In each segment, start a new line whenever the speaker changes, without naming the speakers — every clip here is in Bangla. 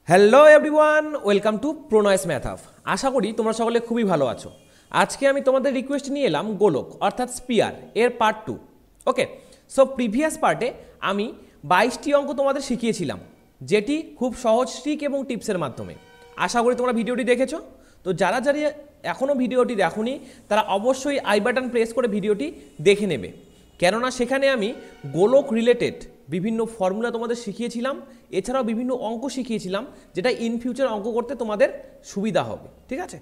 হ্যালো এভরিওয়ান, ওয়েলকাম টু প্রোনয়েস ম্যাথ। আশা করি তোমরা সকলে খুবই ভালো আছো। আজকে আমি তোমাদের রিকোয়েস্ট নিয়ে এলাম গোলক অর্থাৎ স্পিয়ার এর পার্ট 2। ওকে, সো প্রিভিয়াস পার্টে আমি 22টি অঙ্ক তোমাদের শিখিয়েছিলাম, যেটি খুব সহজ ট্রিক এবং টিপসের মাধ্যমে। আশা করি তোমরা ভিডিওটি দেখেছো। তো যারা যারা এখনও ভিডিওটি দেখোনি তারা অবশ্যই আই বাটন প্রেস করে ভিডিওটি দেখে নেবে, কেননা সেখানে আমি গোলক রিলেটেড বিভিন্ন ফর্মুলা তোমাদের শিখিয়েছিলাম, এছাড়াও বিভিন্ন অঙ্ক শিখিয়েছিলাম, যেটা ইন ফিউচার অঙ্ক করতে তোমাদের সুবিধা হবে। ঠিক আছে,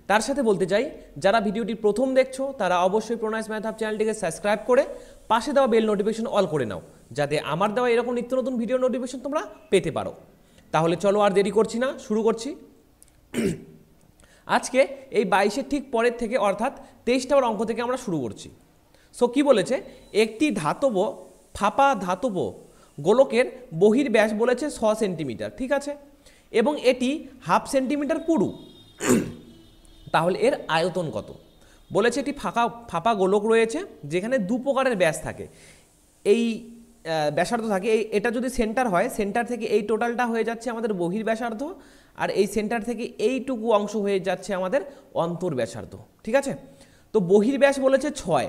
তার সাথে বলতে চাই যারা ভিডিওটি প্রথম দেখছো তারা অবশ্যই প্রোনয়েস ম্যাথ চ্যানেলটিকে সাবস্ক্রাইব করে পাশে দেওয়া বেল নোটিফিকেশন অল করে নাও, যাতে আমার দেওয়া এরকম নিত্য নতুন ভিডিও নোটিফিকেশন তোমরা পেতে পারো। তাহলে চলো আর দেরি করছি না, শুরু করছি। আজকে এই 22-এর ঠিক পরের থেকে অর্থাৎ 23 নম্বর অঙ্ক থেকে আমরা শুরু করছি। সো কি বলেছে, একটি ফাঁপা ধাতব গোলকের বহির্ব্যাস বলেছে 6 সেন্টিমিটার, ঠিক আছে, এবং এটি হাফ সেন্টিমিটার পুরু। তাহলে এর আয়তন কত? বলেছে একটি ফাঁপা গোলক রয়েছে যেখানে দু প্রকারের ব্যাস থাকে। এই ব্যাসার্ধ থাকে, এটা যদি সেন্টার হয়, সেন্টার থেকে এই টোটালটা হয়ে যাচ্ছে আমাদের বহির্ব্যাসার্ধ, আর এই সেন্টার থেকে এইটুকু অংশ হয়ে যাচ্ছে আমাদের অন্তর্ব্যাসার্ধ। ঠিক আছে, তো বহির্ব্যাস বলেছে 6,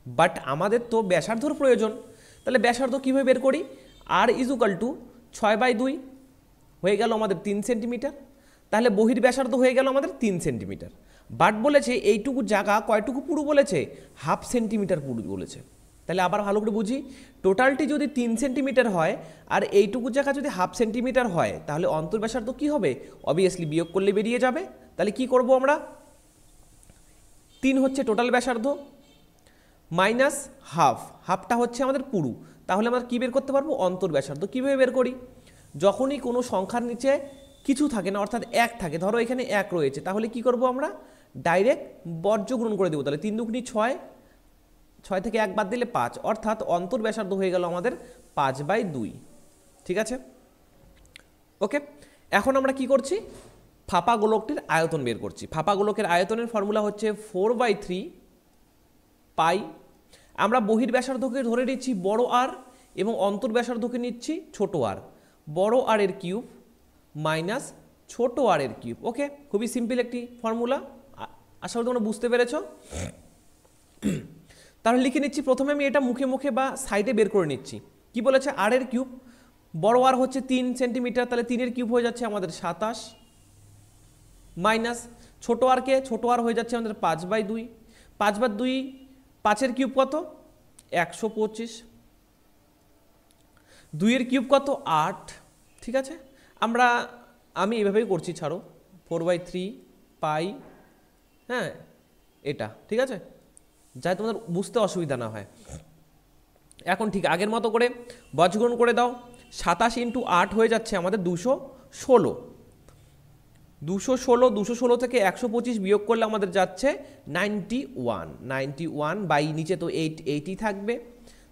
বাট আমাদের তো ব্যাসার্ধর প্রয়োজন। তাহলে ব্যাসার্ধ কীভাবে বের করি? আর ইজুকাল টু 6/2 হয়ে গেল আমাদের 3 সেন্টিমিটার। তাহলে বহির্ব্যাসার্ধ হয়ে গেল আমাদের 3 সেন্টিমিটার। বাট বলেছে এইটুকু জায়গা কয়টুকু পুরু বলেছে? হাফ সেন্টিমিটার পুরু বলেছে। তাহলে আবার ভালো করে বুঝি, টোটালটি যদি 3 সেন্টিমিটার হয় আর এইটুকু জায়গা যদি হাফ সেন্টিমিটার হয়, তাহলে অন্তর্ব্যাসার্ধ কী হবে? অবভিয়াসলি বিয়োগ করলে বেরিয়ে যাবে। তাহলে কি করব আমরা? 3 হচ্ছে টোটাল ব্যাসার্ধ মাইনাস হাফটা হচ্ছে আমাদের পুরু। তাহলে আমরা কী বের করতে পারবো? অন্তর্ব্যাসার্ধ। কীভাবে বের করি? যখনই কোনো সংখ্যার নিচে কিছু থাকে না, অর্থাৎ 1 থাকে, ধরো এখানে 1 রয়েছে, তাহলে কি করব আমরা? ডাইরেক্ট বর্জ্য গ্রহণ করে দেবো। তাহলে 3 দুগুণী 6, 6 থেকে 1 বাদ দিলে 5, অর্থাৎ অন্তর্ব্যাসার্ধ হয়ে গেল আমাদের 5/2। ঠিক আছে, ওকে। এখন আমরা কি করছি? ফাঁপা গোলকটির আয়তন বের করছি। ফাঁপা গোলকের আয়তনের ফর্মুলা হচ্ছে 4/3 পাই। আমরা বহির্ব্যাসার্ধকে ধরে নিচ্ছি বড় আর এবং অন্তর্ব্যাসার্ধকে নিচ্ছি ছোট আর। বড় আর এর কিউব মাইনাস ছোট আর এর কিউব। ওকে, খুবই সিম্পল একটি ফর্মুলা, আশা করি তোমরা বুঝতে পেরেছ। তাহলে লিখে নিচ্ছি, প্রথমে আমি এটা মুখে মুখে বা সাইডে বের করে নিচ্ছি। কি বলেছে? আর এর কিউব, বড় আর হচ্ছে 3 সেন্টিমিটার, তাহলে 3 এর কিউব হয়ে যাচ্ছে আমাদের 27, মাইনাস ছোট আর হয়ে যাচ্ছে আমাদের 5/2। 5/2, 5 এর কিউব কত? 125। 2 এর কিউব কত? 8। ঠিক আছে, আমি এভাবেই করছি, ছাড়ো। 4/3 পাই, হ্যাঁ এটা ঠিক আছে, যাতে তোমাদের বুঝতে অসুবিধা না হয়। এখন ঠিক আগের মতো করে বজ্রগ্রহণ করে দাও। 27 × 8 হয়ে যাচ্ছে আমাদের 216। 216 থেকে 125 বিয়োগ করলে আমাদের যাচ্ছে 91 বাই নিচে তো 80 থাকবে।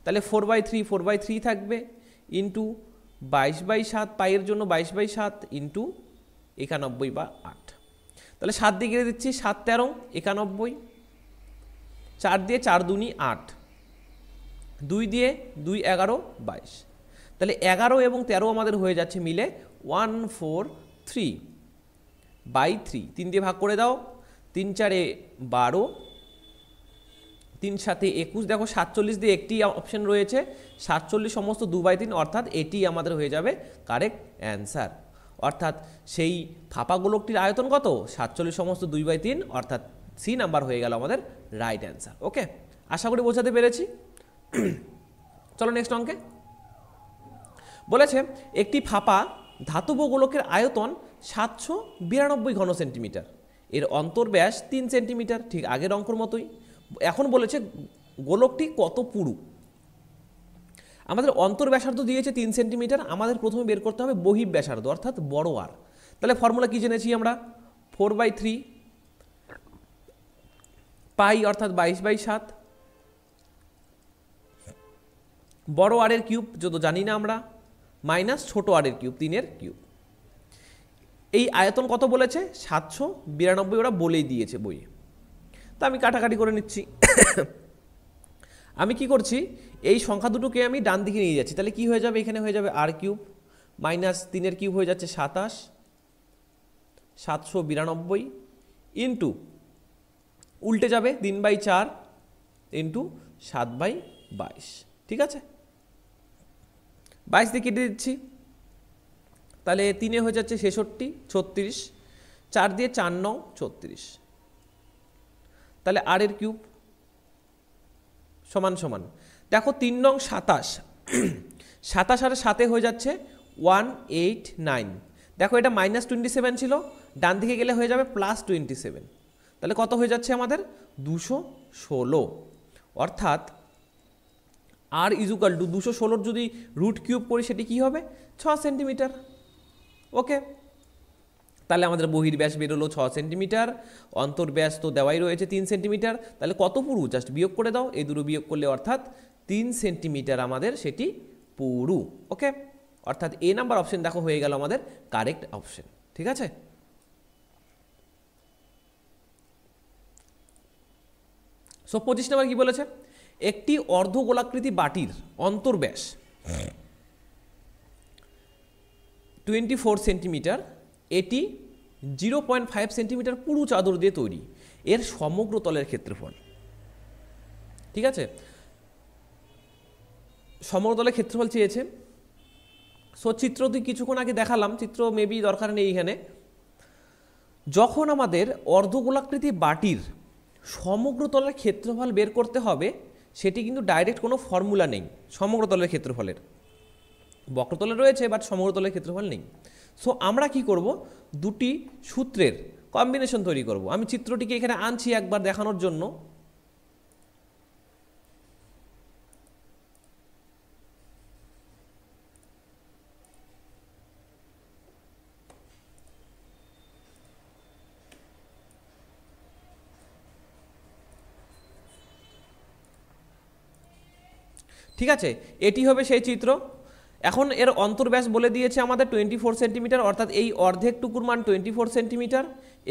তাহলে 4/3 থাকবে, ইন্টু 22/7, পাইয়ের জন্য 22/7 ইন্টু 91/8। তাহলে 7 দিয়ে গিয়ে দিচ্ছি, 7 13 91, 4 দিয়ে 4 দুনি 8, 2 দিয়ে 2 11 22। তাহলে 11 এবং 13 আমাদের হয়ে যাচ্ছে মিলে 143/3। 3 দিয়ে ভাগ করে দাও, 3 4 12, 3 7 21। দেখো 47 দিয়ে একটি অপশন রয়েছে, 47 সমস্ত 2/3, অর্থাৎ এটি আমাদের হয়ে যাবে কারেক্ট অ্যান্সার। অর্থাৎ সেই ফাঁপা গোলকটির আয়তন কত? 47 সমস্ত 2/3, অর্থাৎ সি নাম্বার হয়ে গেল আমাদের রাইট অ্যান্সার। ওকে, আশা করি বোঝাতে পেরেছি। চলো নেক্সট অঙ্কে। বলেছে একটি ফাঁপা ধাতব গোলকের আয়তন 792 ঘন সেন্টিমিটার, এর অন্তর্ব্যাস 3 সেন্টিমিটার, ঠিক আগের অঙ্কর মতোই। এখন বলেছে গোলকটি কত পুরু। আমাদের অন্তর্ব্যাসার্ধ দিয়েছে 3 সেন্টিমিটার, আমাদের প্রথমে বের করতে হবে বহির্ব্যাসার্ধ অর্থাৎ বড় আর। তাহলে ফর্মুলা কি জেনেছি আমরা? 4/3 পাই অর্থাৎ 22/7, বড় আর এর কিউব যত জানি না আমরা, মাইনাস ছোট আর এর কিউব 3 এর কিউব। এই আয়তন কত বলেছে? 792, ওরা বলেই দিয়েছে বইয়ে। তো আমি কাটাকাটি করে নিচ্ছি। আমি কি করছি? এই সংখ্যা দুটোকে আমি ডান দিকে নিয়ে যাচ্ছি। তাহলে কি হয়ে যাবে? এখানে হয়ে যাবে আর কিউব মাইনাস 3 কিউব হয়ে যাচ্ছে 27, 792 ইন্টু উল্টে যাবে 3/4 ইন্টু 7/22, ঠিক আছে? 22 দিয়ে কেটে দিচ্ছি, তাহলে 3 হয়ে যাচ্ছে 66, 36, 4 দিয়ে 4 9 36, তাহলে আর এর কিউব সমান সমান দেখো 3 9 27, 27 আর 7 হয়ে যাচ্ছে 189, দেখো এটা -27 ছিল, ডান দিকে গেলে হয়ে যাবে +27, তাহলে কত হয়ে যাচ্ছে আমাদের 216, অর্থাৎ আর ইজুকাল টু 216 যদি রুট কিউব করি সেটি কি হবে 6 সেন্টিমিটার। ওকে, তাহলে আমাদের বহির্ব্যাস বেরোলো 6 সেন্টিমিটার, অন্তর্ব্যাস তো দেওয়াই রয়েছে 3 সেন্টিমিটার, তাহলে কত পুরু জাস্ট বিয়োগ করে দাও, এই দুটো বিয়োগ করলে অর্থাৎ 3 সেন্টিমিটার আমাদের সেটি পুরু। ওকে, অর্থাৎ এ নাম্বার অপশন দেখো হয়ে গেল আমাদের কারেক্ট অপশন, ঠিক আছে? সো 25 নাম্বার কি বলেছে, একটি অর্ধগোলাকৃতি বাটির অন্তর্ব্যাস 24 সেন্টিমিটার, এটি 0.5 সেন্টিমিটার পুরু চাদর দিয়ে তৈরি, এর সমগ্র তলের ক্ষেত্রফল, ঠিক আছে? সমগ্র তলের ক্ষেত্রফল চেয়েছে। সো চিত্র তুই কিছুক্ষণ আগে দেখালাম, চিত্র মেবি দরকার নেই এখানে। যখন আমাদের অর্ধগোলাকৃতি বাটির সমগ্র তলের ক্ষেত্রফল বের করতে হবে, সেটি কিন্তু ডাইরেক্ট কোনো ফর্মুলা নেই সমগ্র তলের ক্ষেত্রফলের, বক্রতলে রয়েছে বাট সমগ্র তলের ক্ষেত্রফল নেই। সো আমরা কি করব, দুটি সূত্রের কম্বিনেশন তৈরি করব। আমি চিত্রটিকে এখানে আনছি একবার দেখানোর জন্য। ঠিক আছে, এটি হবে সেই চিত্র। এখন এর অন্তর্ব্যাস বলে দিয়েছে আমাদের 24 সেন্টিমিটার, অর্থাৎ এই অর্ধেকটুকুর মান 24 সেন্টিমিটার,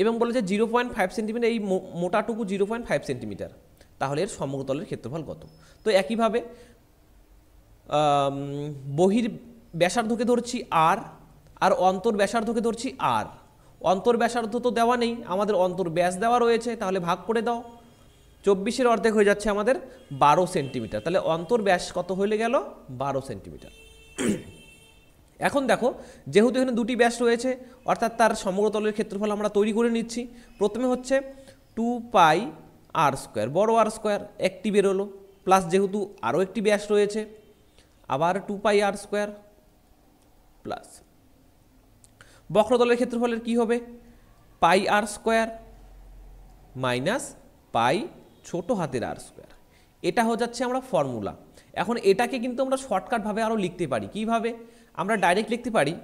এবং বলেছে 0.5 সেন্টিমিটার, এই মোটাটুকু 0.5 সেন্টিমিটার। তাহলে এর সমগ্রতলের ক্ষেত্রফল কত? তো একইভাবে বহির ব্যাসার্ধকে ধরছি আর অন্তর ব্যাসার্ধকে ধরছি আর। অন্তর ব্যাসার্ধ তো দেওয়া নেই, আমাদের অন্তর ব্যাস দেওয়া রয়েছে, তাহলে ভাগ করে দাও। 24-এর অর্ধেক হয়ে যাচ্ছে আমাদের 12 সেন্টিমিটার, তাহলে অন্তর ব্যাস কত হয়ে গেল 12 সেন্টিমিটার। এখন দেখো, যেহেতু এখানে দুটি ব্যাস রয়েছে, অর্থাৎ তার সমগ্রতলের ক্ষেত্রফল আমরা তৈরি করে নিচ্ছি। প্রথমে হচ্ছে 2πr², বড় আর স্কোয়ার একটি বেরোলো, প্লাস যেহেতু আরও একটি ব্যাস রয়েছে আবার 2πr² প্লাস বক্রতলের ক্ষেত্রফলের কি হবে πr² মাইনাস পাই ছোট হাতের r²। এটা হয়ে যাচ্ছে আমরা ফর্মুলা। এখন এটাকে কিন্তু আমরা শর্টকাটভাবে আরও লিখতে পারি। কিভাবে? আমরা ডাইরেক্ট লিখতে পারি,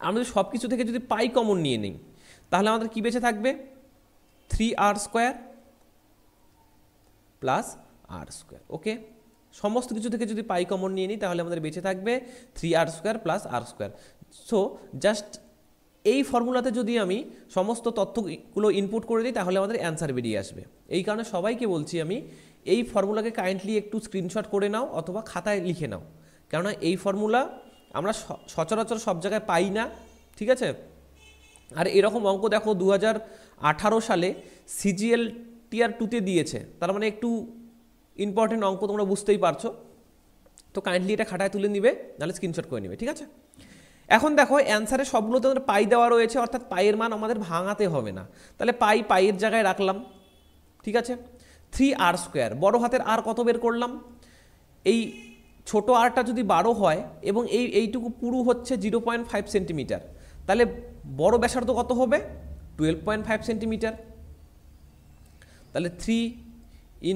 আমরা যদি সব কিছু থেকে যদি পাই কমন নিয়ে নিই, তাহলে আমাদের কি বেঁচে থাকবে 3r² প্লাস r²। ওকে, সমস্ত কিছু থেকে যদি পাই কমন নিয়ে নিই তাহলে আমাদের বেঁচে থাকবে 3r² plus r²। So just এই ফর্মুলাতে যদি আমি সমস্ত তথ্যগুলো ইনপুট করে দিই তাহলে আমাদের অ্যান্সার বেরিয়ে আসবে। এই কারণে সবাইকে বলছি আমি, এই ফর্মুলাকে কাইন্ডলি একটু স্ক্রিনশট করে নাও অথবা খাতায় লিখে নাও, কেননা এই ফর্মুলা আমরা সচরাচর সব জায়গায় পাই না, ঠিক আছে? আর এরকম অঙ্ক দেখো 2018 সালে CGL Tier 2-তে দিয়েছে, তার মানে একটু ইম্পর্টেন্ট অঙ্ক, তোমরা বুঝতেই পারছো। তো কাইন্ডলি এটা খাতায় তুলে নিবে, নাহলে স্ক্রিনশট করে নেবে, ঠিক আছে? এখন দেখো অ্যান্সারে সবগুলোতে আমাদের পাই দেওয়া রয়েছে, অর্থাৎ পাইয়ের মান আমাদের ভাঙাতে হবে না, তাহলে পাইয়ের জায়গায় রাখলাম, ঠিক আছে? 3r², বড় হাতের আর কত বের করলাম, এই ছোট আরটা যদি 12 হয় এবং এইটুকু পুরু হচ্ছে 0.5 সেন্টিমিটার, তাহলে বড় ব্যাসার্ধ কত হবে 12.5 সেন্টিমিটার। তাহলে 3 ×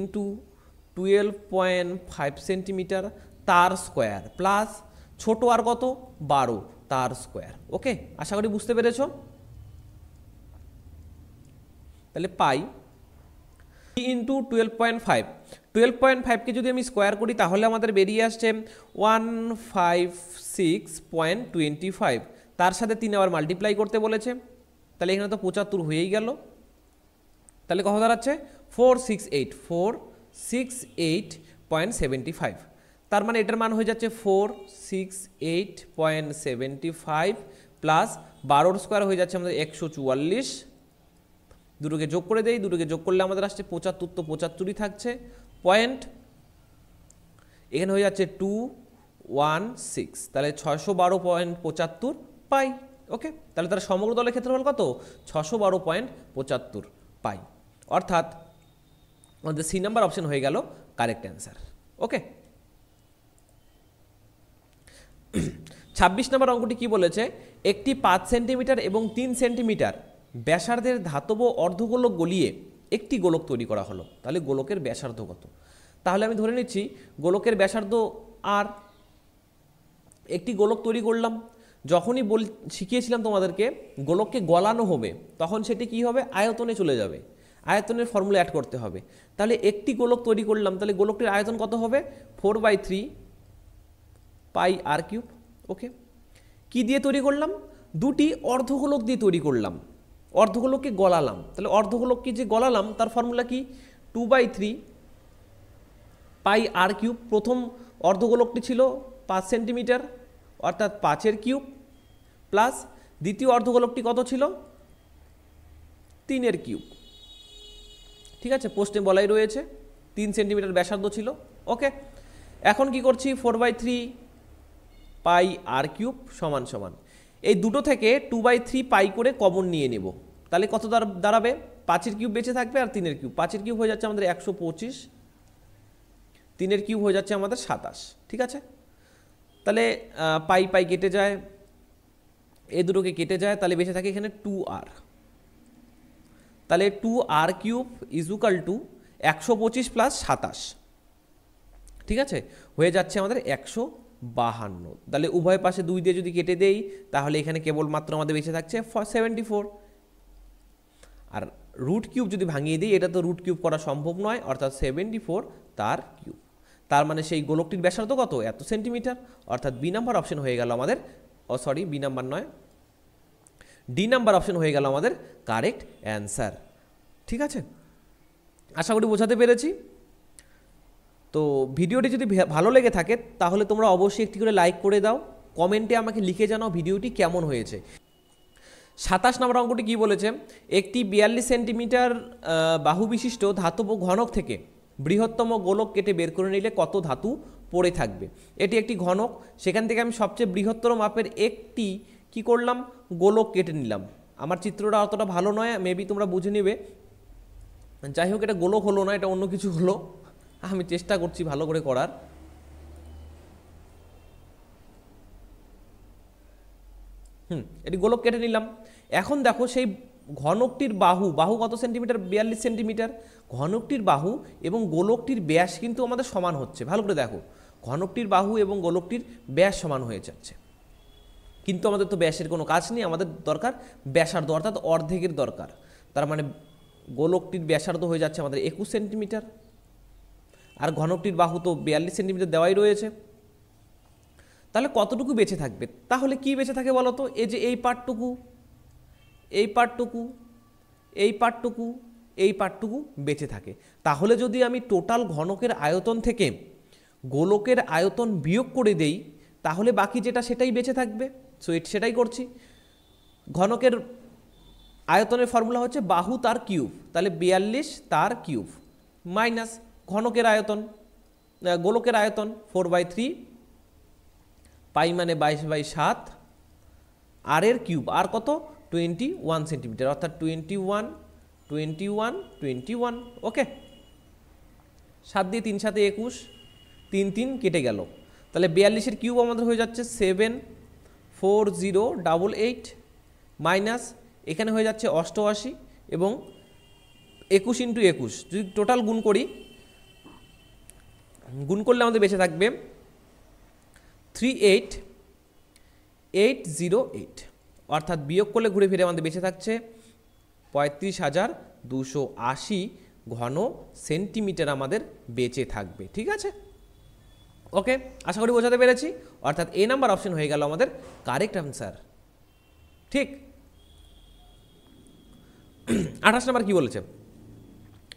12.5 সেন্টিমিটার তার স্কোয়ার প্লাস ছোট আর কত 12 তার স্কোয়ার। ওকে, আশা করি বুঝতে পেরেছ। তাহলে পাই 3 × 12.5কে যদি আমি স্কোয়ার করি তাহলে আমাদের বেরিয়ে আসছে 156.25, তার সাথে 3 আবার মাল্টিপ্লাই করতে বলেছে, তাহলে এখানে তো 75 হয়েই গেল। তাহলে কত দাঁড়াচ্ছে 468.75। তার মানে এটার মান হয়ে যাচ্ছে 468.75 প্লাস 12 স্কোয়ার হয়ে যাচ্ছে আমাদের 144। দুটোকে যোগ করে দেই, দুটোকে যোগ করলে আমাদের আসছে 75, তো 75ই থাকছে পয়েন্ট। এখানে হয়ে যাচ্ছে 216, তাহলে 612.75 পাই। ওকে, তাহলে তার সমগ্র দলের ক্ষেত্রফল কত? 612.75 পাই। অর্থাৎ আমাদের সি নাম্বার অপশন হয়ে গেল কারেক্ট অ্যান্সার। ওকে, 26 নম্বর অঙ্কটি কি বলেছে? একটি 5 সেন্টিমিটার এবং 3 সেন্টিমিটার ব্যাসার্ধের ধাতব অর্ধগোলক গলিয়ে একটি গোলক তৈরি করা হলো। তাহলে গোলকের ব্যাসার্ধ কত? তাহলে আমি ধরে নিচ্ছি গোলকের ব্যাসার্ধ আর। একটি গোলক তৈরি করলাম, যখনই শিখিয়েছিলাম তোমাদেরকে গোলককে গলানো হবে তখন সেটি কি হবে? আয়তনে চলে যাবে, আয়তনের ফর্মুলা অ্যাড করতে হবে। তাহলে একটি গোলক তৈরি করলাম, তাহলে গোলকটির আয়তন কত হবে? 4/3 পাই আর কিউব। ওকে, কি দিয়ে তৈরি করলাম? দুটি অর্ধগোলক দিয়ে তৈরি করলাম, অর্ধগোলককে গলালাম। তাহলে অর্ধগোলককে যে গলালাম তার ফর্মুলা কি? 2/3 পাই আর কিউব। প্রথম অর্ধগোলকটি ছিল 5 সেন্টিমিটার, অর্থাৎ 5-এর কিউব, প্লাস দ্বিতীয় অর্ধগোলকটি কত ছিল? 3-এর কিউব। ঠিক আছে, প্রশ্নে বলাই রয়েছে 3 সেন্টিমিটার ব্যাসার্ধ ছিল। ওকে, এখন কি করছি? 4/3 পাই আর কিউব সমান সমান এই দুটো থেকে 2/3 পাই করে কমন নিয়ে নেব। তাহলে কত দাঁড়াবে? 5-এর কিউব বেঁচে থাকবে আর 3-এর কিউব। 5-এর কিউব হয়ে যাচ্ছে আমাদের 125, 3-এর কিউব হয়ে যাচ্ছে আমাদের 27। ঠিক আছে, তাহলে পাই পাই কেটে যায়, এই দুটোকে কেটে যায়, তাহলে বেঁচে থাকে এখানে 2r। তাহলে 2r cube equal to 125 plus 27। ঠিক আছে, হয়ে যাচ্ছে আমাদের 152। তাহলে উভয় পাশে 2 দিয়ে যদি কেটে দেই তাহলে এখানে কেবলমাত্র আমাদের বেঁচে থাকছে 74। আর রুট কিউব যদি ভাঙিয়ে দিই, এটা তো রুট কিউব করা সম্ভব নয়, অর্থাৎ 74 তার কিউব। তার মানে সেই গোলকটির ব্যাসার্ধ কত? এত সেন্টিমিটার। অর্থাৎ বি নাম্বার অপশন হয়ে গেল আমাদের, বি নাম্বার নয়, ডি নাম্বার অপশন হয়ে গেল আমাদের কারেক্ট অ্যান্সার। ঠিক আছে, আশা করি বোঝাতে পেরেছি। তো ভিডিওটি যদি ভালো লেগে থাকে তাহলে তোমরা অবশ্যই একটি করে লাইক করে দাও, কমেন্টে আমাকে লিখে জানাও ভিডিওটি কেমন হয়েছে। 27 নম্বর অঙ্কটি কি বলেছে? একটি 42 সেন্টিমিটার বাহু বিশিষ্ট ধাতব ঘনক থেকে বৃহত্তম গোলক কেটে বের করে নিলে কত ধাতু পড়ে থাকবে? এটি একটি ঘনক, সেখান থেকে আমি সবচেয়ে বৃহত্তর মাপের একটি কি করলাম? গোলক কেটে নিলাম। আমার চিত্রটা অতটা ভালো নয়, মেবি তোমরা বুঝে নেবে। যাই হোক, এটা গোলক হলো না, এটা অন্য কিছু হলো। আমি চেষ্টা করছি ভালো করে করার। এটি গোলক কেটে নিলাম। এখন দেখো সেই ঘনকটির বাহু কত সেন্টিমিটার? 42 সেন্টিমিটার। ঘনকটির বাহু এবং গোলকটির ব্যাস কিন্তু আমাদের সমান হচ্ছে। ভালো করে দেখো, ঘনকটির বাহু এবং গোলকটির ব্যাস সমান হয়ে যাচ্ছে, কিন্তু আমাদের তো ব্যাসের কোনো কাজ নেই, আমাদের দরকার ব্যাসার্ধ, অর্থাৎ অর্ধেকের দরকার। তার মানে গোলকটির ব্যাসার্ধ হয়ে যাচ্ছে আমাদের 21 সেন্টিমিটার, আর ঘনকটির বাহু তো 42 সেন্টিমিটার দেওয়াই রয়েছে। তাহলে কতটুকু বেঁচে থাকবে? তাহলে কি বেঁচে থাকে বলো তো? এই যে এই পার্টটুকু, এই পার্টটুকু, এই পার্টটুকু, এই পার্টটুকু বেঁচে থাকে। তাহলে যদি আমি টোটাল ঘনকের আয়তন থেকে গোলকের আয়তন বিয়োগ করে দেই তাহলে বাকি যেটা সেটাই বেঁচে থাকবে। সো সেটাই করছি। ঘনকের আয়তনের ফর্মুলা হচ্ছে বাহু তার কিউব, তাহলে 42 তার কিউব মাইনাস ঘনকের আয়তন, গোলকের আয়তন 4/3 পাই মানে 22/7 আর এর কিউব, আর কত? 21 সেন্টিমিটার, অর্থাৎ 21, 21, 21। ওকে, 7 দিয়ে 3 সাথে 21, 3 3 কেটে গেল। তাহলে 42-এর কিউব আমাদের হয়ে যাচ্ছে 74088 মাইনাস এখানে হয়ে যাচ্ছে 88 এবং 21 × 21 যদি টোটাল গুণ করি, গুণ করলে আমাদের বেঁচে থাকবে 38808, অর্থাৎ বিয়োগ করলে ঘুরে ফিরে আমাদের বেঁচে থাকছে 35,280 ঘন সেন্টিমিটার আমাদের বেঁচে থাকবে। ঠিক আছে, ওকে, আশা করি বোঝাতে পেরেছি। অর্থাৎ এ নাম্বার অপশন হয়ে গেল আমাদের কারেক্ট আনসার। ঠিক, 28 নাম্বার কি বলেছে?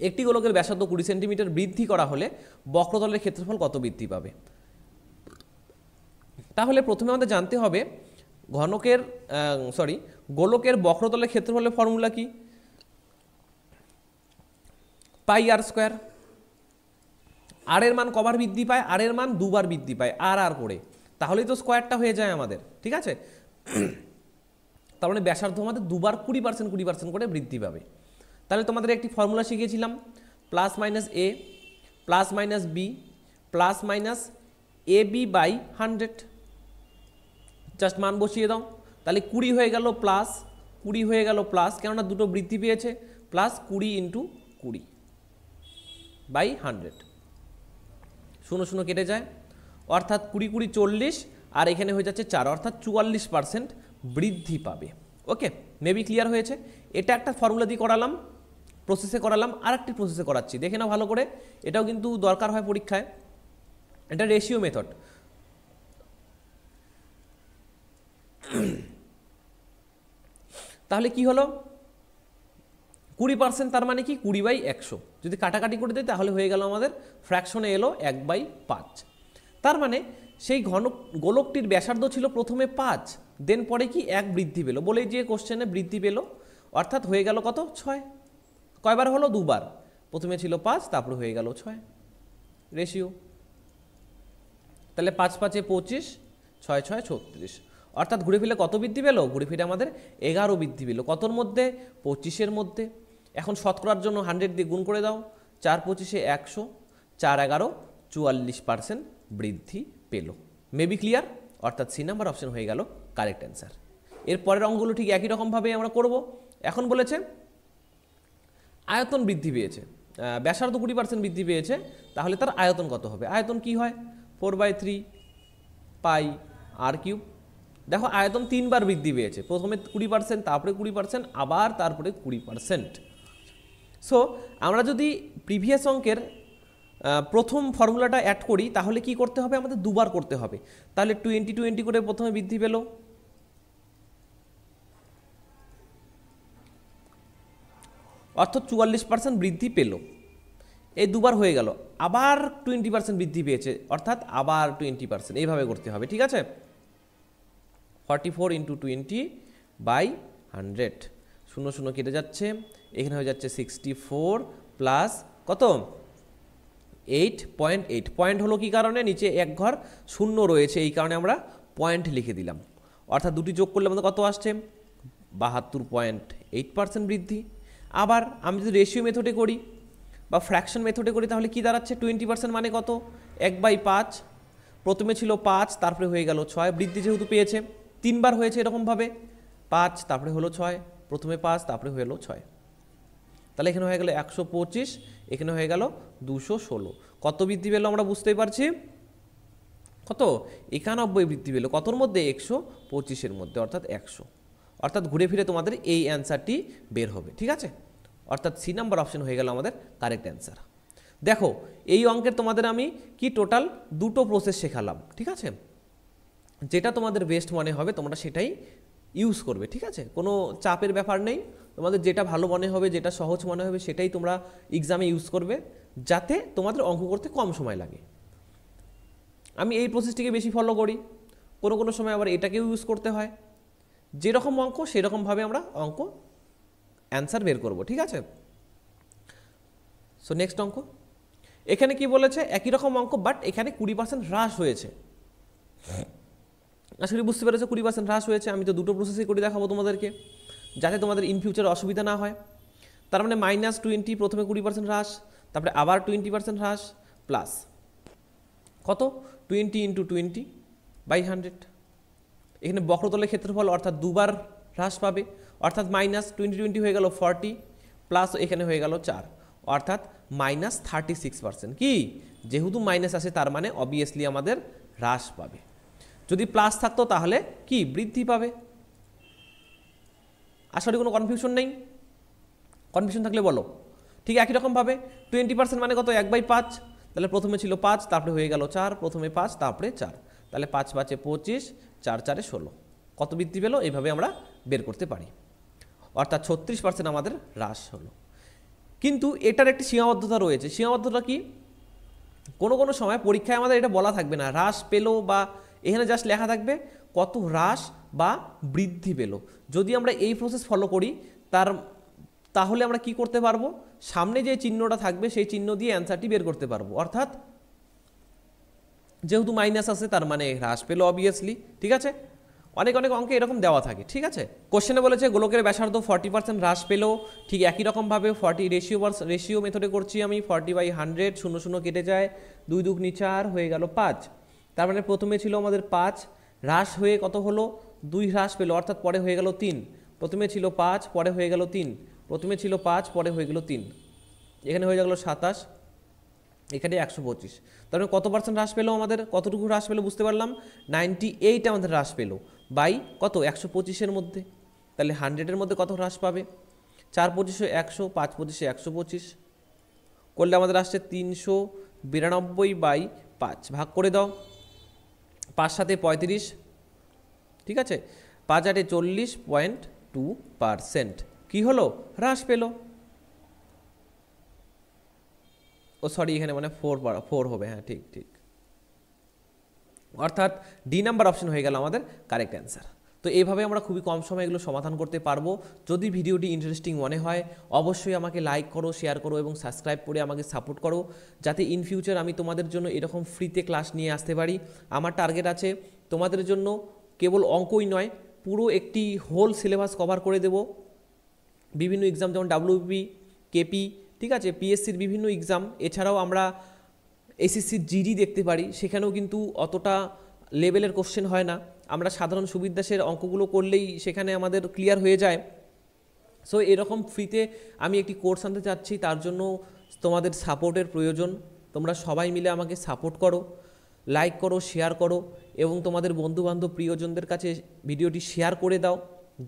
একটি গোলকের ব্যাসার্ধ 20 সেন্টিমিটার বৃদ্ধি করা হলে বক্রতলের ক্ষেত্রফল কত বৃদ্ধি পাবে? তাহলে প্রথমে আমাদের জানতে হবে গোলকের বক্রতলের ক্ষেত্রফলের ফর্মুলা কি? পাই আর স্কোয়ার। আর এর মান কবার বৃদ্ধি পায়? আর এর মান দুবার বৃদ্ধি পায় আর করে, তাহলেই তো স্কোয়ারটা হয়ে যায় আমাদের, ঠিক আছে? তার মানে ব্যাসার্ধ আমাদের দুবার 20% করে বৃদ্ধি পাবে। তাহলে তোমাদের একটি ফর্মুলা শিখিয়েছিলাম, plus minus A plus minus B plus minus A B by 100। Just মান বসিয়ে দাও, তাহলে 20 হয়ে গেল প্লাস 20 হয়ে গেল প্লাস, কেননা দুটো বৃদ্ধি পেয়েছে, প্লাস 20 ইন্টু 20 বাই 100। 0 0 কেটে যায়, অর্থাৎ 20 20 40, আর এখানে হয়ে যাচ্ছে 4, অর্থাৎ 44% বৃদ্ধি পাবে। ওকে, মেবি ক্লিয়ার হয়েছে? এটা একটা ফর্মুলা দিয়ে করালাম, প্রসেসে করালাম, আর একটি প্রসেসে করাচ্ছি, দেখে নাও ভালো করে, এটাও কিন্তু দরকার হয় পরীক্ষায়। এটা রেশিও মেথড। তাহলে কি হলো? 20%, তার মানে কি 20/100। যদি কাটাকাটি করে দিই তাহলে হয়ে গেল আমাদের ফ্র্যাকশনে এলো 1/5। তার মানে সেই গোলকটির ব্যাসার্ধ ছিল প্রথমে 5, দেন পরে কি 1 বৃদ্ধি পেল, বলে যে কোশ্চেনে বৃদ্ধি পেল, অর্থাৎ হয়ে গেল কত? 6। কয়বার হলো? দুবার। প্রথমে ছিল 5, তারপরে হয়ে গেল 6, রেশিও। তাহলে 5 5 25, 6 6 36, অর্থাৎ ঘুরে ফিরে কত বৃদ্ধি পেল? ঘুরে ফিরে আমাদের 11 বৃদ্ধি পেল। কতর মধ্যে? 25-এর মধ্যে। এখন শতকরার জন্য 100 দিয়ে গুণ করে দাও, 4 25 100, 4 11 44% বৃদ্ধি পেল। Maybe clear? অর্থাৎ সি নাম্বার অপশন হয়ে গেল কারেক্ট অ্যান্সার। এর পরের অঙ্কগুলো ঠিক একই রকমভাবে আমরা করব। এখন বলেছে আয়তন বৃদ্ধি পেয়েছে, ব্যাসার্ধ 20% বৃদ্ধি পেয়েছে, তাহলে তার আয়তন কত হবে? আয়তন কি হয়? 4/3 পাই আর কিউব। দেখো আয়তন 3 বার বৃদ্ধি পেয়েছে, প্রথমে 20%, তারপরে 20%, আবার তারপরে 20%। সো আমরা যদি প্রিভিয়াস অঙ্কের প্রথম ফর্মুলাটা অ্যাড করি তাহলে কি করতে হবে? আমাদের দুবার করতে হবে। তাহলে 20 20 করে প্রথমে বৃদ্ধি পেল, অর্থাৎ 44% বৃদ্ধি পেল, এই দুবার হয়ে গেল। আবার 20% বৃদ্ধি পেয়েছে, অর্থাৎ আবার 20%, এইভাবে করতে হবে, ঠিক আছে? 44 × 20/100, 0 0 কেটে যাচ্ছে, এখানে হয়ে যাচ্ছে 64 প্লাস কত? 8.8। পয়েন্ট হলো কি কারণে? নিচে এক ঘর শূন্য রয়েছে, এই কারণে আমরা পয়েন্ট লিখে দিলাম। অর্থাৎ দুটি যোগ করলে আমাদের কত আসছে? 72.8% বৃদ্ধি। আবার আমি যদি রেশিও মেথডে করি বা ফ্র্যাকশন মেথডে করি তাহলে কি দাঁড়াচ্ছে? 20% মানে কত? 1/5। প্রথমে ছিল 5, তারপরে হয়ে গেল 6, বৃদ্ধি যেহেতু পেয়েছে 3 বার হয়েছে এরকমভাবে, 5 তারপরে হলো 6, প্রথমে 5 তারপরে হলো 6, তাহলে এখানে হয়ে গেল 125, এখানে হয়ে গেল 216। কত বৃদ্ধি পেল আমরা বুঝতেই পারছি? কত? 91 বৃদ্ধি পেল। কতর মধ্যে? 125-এর মধ্যে, অর্থাৎ 100। অর্থাৎ ঘুরে ফিরে তোমাদের এই অ্যান্সারটি বের হবে, ঠিক আছে? অর্থাৎ সি নাম্বার অপশন হয়ে গেল আমাদের কারেক্ট অ্যান্সার। দেখো এই অঙ্কের তোমাদের আমি কি টোটাল দুটো প্রসেস শেখালাম, ঠিক আছে? যেটা তোমাদের বেস্ট মনে হবে তোমরা সেটাই ইউজ করবে, ঠিক আছে? কোনো চাপের ব্যাপার নেই, তোমাদের যেটা ভালো মনে হবে, যেটা সহজ মনে হবে সেটাই তোমরা এক্সামে ইউজ করবে, যাতে তোমাদের অঙ্ক করতে কম সময় লাগে। আমি এই প্রসেসটিকে বেশি ফলো করি, কোনো সময় আবার এটাকেও ইউজ করতে হয়। যেরকম অঙ্ক সেরকমভাবে আমরা অঙ্ক অ্যান্সার বের করব, ঠিক আছে? সো নেক্সট অঙ্ক, এখানে কি বলেছে? একই রকম অঙ্ক, বাট এখানে 20% হ্রাস হয়েছে। আসলে বুঝতে পেরেছো 20% হ্রাস হয়েছে। আমি তো দুটো প্রসেসই করে দেখাবো তোমাদেরকে, যাতে তোমাদের ইন ফিউচার অসুবিধা না হয়। তার মানে -20, প্রথমে 20% হ্রাস, তারপরে আবার 20% হ্রাস, প্লাস কত? 20 × 20/100। এখানে বক্রতলের ক্ষেত্রফল অর্থাৎ দুবার হ্রাস পাবে, অর্থাৎ -20 হয়ে গেল 40, প্লাস এখানে হয়ে গেল 4, অর্থাৎ -36%। কি? যেহেতু মাইনাস আছে তার মানে অবভিয়াসলি আমাদের হ্রাস পাবে। যদি প্লাস থাকতো তাহলে কি? বৃদ্ধি পাবে। আসলে কোনো কনফিউশন নেই? কনফিউশন থাকলে বলো। ঠিক একই রকমভাবে 20% মানে কত? 1/5। তাহলে প্রথমে ছিল 5, তারপরে হয়ে গেল 4, প্রথমে 5 তারপরে 4, তাহলে 5 5 25, 4 4 16। কত বৃদ্ধি পেল? এইভাবে আমরা বের করতে পারি। অর্থাৎ 36% আমাদের হ্রাস হলো। কিন্তু এটার একটি সীমাবদ্ধতা রয়েছে। সীমাবদ্ধতা কি? কোনো সময় পরীক্ষায় আমাদের এটা বলা থাকবে না হ্রাস পেল বা এখানে জাস্ট লেখা থাকবে কত হ্রাস বা বৃদ্ধি পেল। যদি আমরা এই প্রসেস ফলো করি তাহলে আমরা কি করতে পারবো, সামনে যে চিহ্নটা থাকবে সেই চিহ্ন দিয়ে অ্যান্সারটি বের করতে পারবো। অর্থাৎ যেহেতু মাইনাস আছে তার মানে হ্রাস পেল অবভিয়াসলি। ঠিক আছে, অনেক অঙ্কে এরকম দেওয়া থাকে। ঠিক আছে, কোশ্চেনে বলেছে গোলকের ব্যাসার্ধ 40% হ্রাস পেল। ঠিক একই রকমভাবে 40 রেশিও মেথডে করছি আমি। 40/100, 0 কেটে যায়, 2 2 4 হয়ে গেল 5। তার মানে প্রথমে ছিল আমাদের 5, হ্রাস হয়ে কত হলো 2 হ্রাস পেল, অর্থাৎ পরে হয়ে গেল 3। প্রথমে ছিল 5, পরে হয়ে গেল 3, প্রথমে ছিল 5, পরে হয়ে গেল 3, এখানে হয়ে গেল 27, এখানে 125। তার মানে কত পার্সেন্ট হ্রাস পেলো আমাদের, কতটুকু হ্রাস পেলো বুঝতে পারলাম, 98 আমাদের হ্রাস পেলো বাই কত 125-এর মধ্যে। তাহলে 100-এর মধ্যে কত হ্রাস পাবে, 4 25 100, 5 25 125 করলে আমাদের আসছে 392/5। ভাগ করে দাও, 5 7 35, ঠিক আছে, 5 8 40.2%। কী হলো, হ্রাস পেলো। ও সরি, এখানে মানে 4 হবে, হ্যাঁ ঠিক ঠিক, অর্থাৎ ডি নাম্বার অপশন হয়ে গেল আমাদের কারেক্ট অ্যান্সার। তো এইভাবে আমরা খুবই কম সময়ে এগুলো সমাধান করতে পারবো। যদি ভিডিওটি ইন্টারেস্টিং মনে হয় অবশ্যই আমাকে লাইক করো, শেয়ার করো এবং সাবস্ক্রাইব করে আমাকে সাপোর্ট করো, যাতে ইন ফিউচার আমি তোমাদের জন্য এরকম ফ্রিতে ক্লাস নিয়ে আসতে পারি। আমার টার্গেট আছে তোমাদের জন্য কেবল অঙ্কই নয়, পুরো একটি হোল সিলেবাস কভার করে দেব। বিভিন্ন এক্সাম যেমন WBP, কেপি, ঠিক আছে, পিএসসির বিভিন্ন এক্সাম, এছাড়াও আমরা এসএসসির জিডি দেখতে পারি, সেখানেও কিন্তু অতটা লেভেলের কোশ্চেন হয় না। আমরা সাধারণ সুবিধাসের অঙ্কগুলো করলেই সেখানে আমাদের ক্লিয়ার হয়ে যায়। সো এরকম ফ্রিতে আমি একটি কোর্স আনতে চাচ্ছি, তার জন্য তোমাদের সাপোর্টের প্রয়োজন। তোমরা সবাই মিলে আমাকে সাপোর্ট করো, লাইক করো, শেয়ার করো এবং তোমাদের বন্ধুবান্ধব প্রিয়জনদের কাছে ভিডিওটি শেয়ার করে দাও,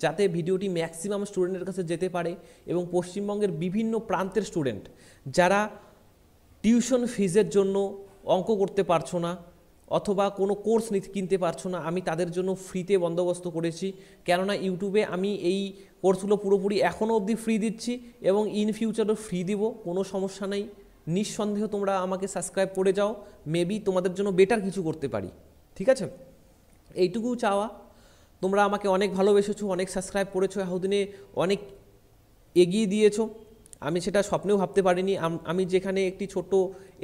যাতে ভিডিওটি ম্যাক্সিমাম স্টুডেন্টের কাছে যেতে পারে এবং পশ্চিমবঙ্গের বিভিন্ন প্রান্তের স্টুডেন্ট যারা টিউশন ফিজের জন্য অঙ্ক করতে পারছো না অথবা কোনো কোর্স কিনতে পারছো না, আমি তাদের জন্য ফ্রিতে বন্দোবস্ত করেছি। কেননা ইউটিউবে আমি এই কোর্সগুলো পুরোপুরি এখনও অবধি ফ্রি দিচ্ছি এবং ইন ফিউচারও ফ্রি দিব, কোনো সমস্যা নেই। নিঃসন্দেহ তোমরা আমাকে সাবস্ক্রাইব করে যাও, মেবি তোমাদের জন্য বেটার কিছু করতে পারি। ঠিক আছে, এইটুকু চাওয়া। তোমরা আমাকে অনেক ভালোবেসেছো, অনেক সাবস্ক্রাইব করেছো, এতদিনে অনেক এগিয়ে দিয়েছো, আমি সেটা স্বপ্নেও ভাবতে পারিনি। আমি যেখানে একটি ছোট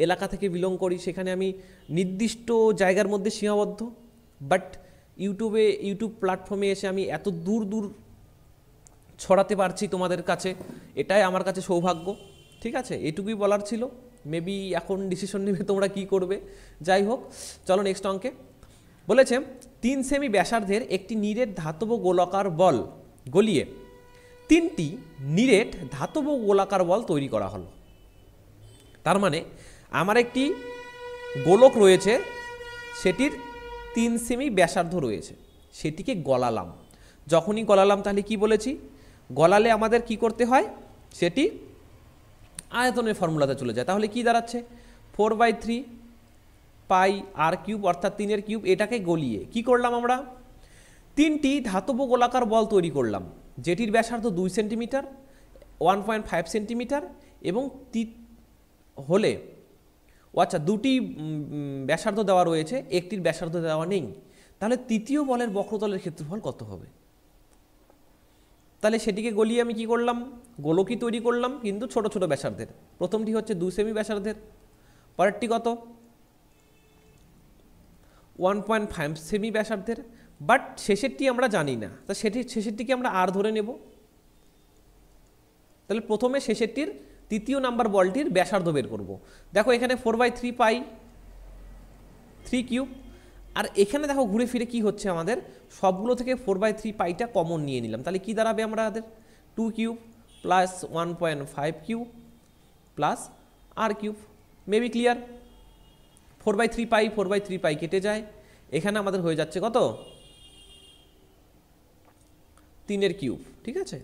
এলাকা থেকে বিলং করি, সেখানে আমি নির্দিষ্ট জায়গার মধ্যে সীমাবদ্ধ, বাট ইউটিউব প্ল্যাটফর্মে এসে আমি এত দূর দূর ছড়াতে পারছি তোমাদের কাছে, এটাই আমার কাছে সৌভাগ্য। ঠিক আছে, এটুকুই বলার ছিল। মেবি এখন ডিসিশন নেবে তোমরা কি করবে। যাই হোক, চলো নেক্সট অঙ্কে। বলেছে 3 সেমি ব্যাসার্ধের একটি নিরেট ধাতব গোলাকার বল গলিয়ে 3টি নিরেট ধাতব গোলাকার বল তৈরি করা হলো। তার মানে আমার একটি গোলক রয়েছে, সেটির 3 সেমি ব্যাসার্ধ রয়েছে, সেটিকে গলালাম। যখনই গলালাম তাহলে কি বলেছি, গলালে আমাদের কি করতে হয়, সেটি আয়তনের ফর্মুলাতে চলে যায়। তাহলে কি দাঁড়াচ্ছে, 4/3 পাই আর কিউব, অর্থাৎ 3-এর কিউব। এটাকে গলিয়ে কি করলাম, আমরা 3টি ধাতব গোলাকার বল তৈরি করলাম, যেটির ব্যাসার্ধ 2 সেন্টিমিটার, 1.5 সেন্টিমিটার এবং হলে আচ্ছা 2টি ব্যাসার্ধ দেওয়া রয়েছে, একটির ব্যাসার্ধ দেওয়া নেই। তাহলে তৃতীয় বলের বক্রতলের ক্ষেত্রফল কত হবে। তাহলে সেটিকে গলিয়ে আমি কি করলাম, গোলকই তৈরি করলাম, কিন্তু ছোট ছোট ব্যাসার্ধের। প্রথমটি হচ্ছে 2 সেমি ব্যাসার্ধের, পরেরটি কত 1.5 সেমি ব্যাসার্ধের, বাট শেষেরটি আমরা জানি না, তা শেষেরটিকে আমরা আর ধরে নেব। তাহলে প্রথমে শেষেরটির তৃতীয় নাম্বার বলটির ব্যাসার্ধ বের করব। দেখো এখানে 4/3 পাই 3 কিউব, আর এখানে দেখো ঘুরে ফিরে কি হচ্ছে, আমাদের সবগুলো থেকে 4/3 পাইটা কমন নিয়ে নিলাম। তাহলে কি দাঁড়াবে আমাদের 2 কিউব প্লাস 1.5 কিউব প্লাস আর কিউব। মেবি ক্লিয়ার, 4/3 পাই কেটে যায়, এখানে আমাদের হয়ে যাচ্ছে কত 3-এর কিউব। ঠিক আছে,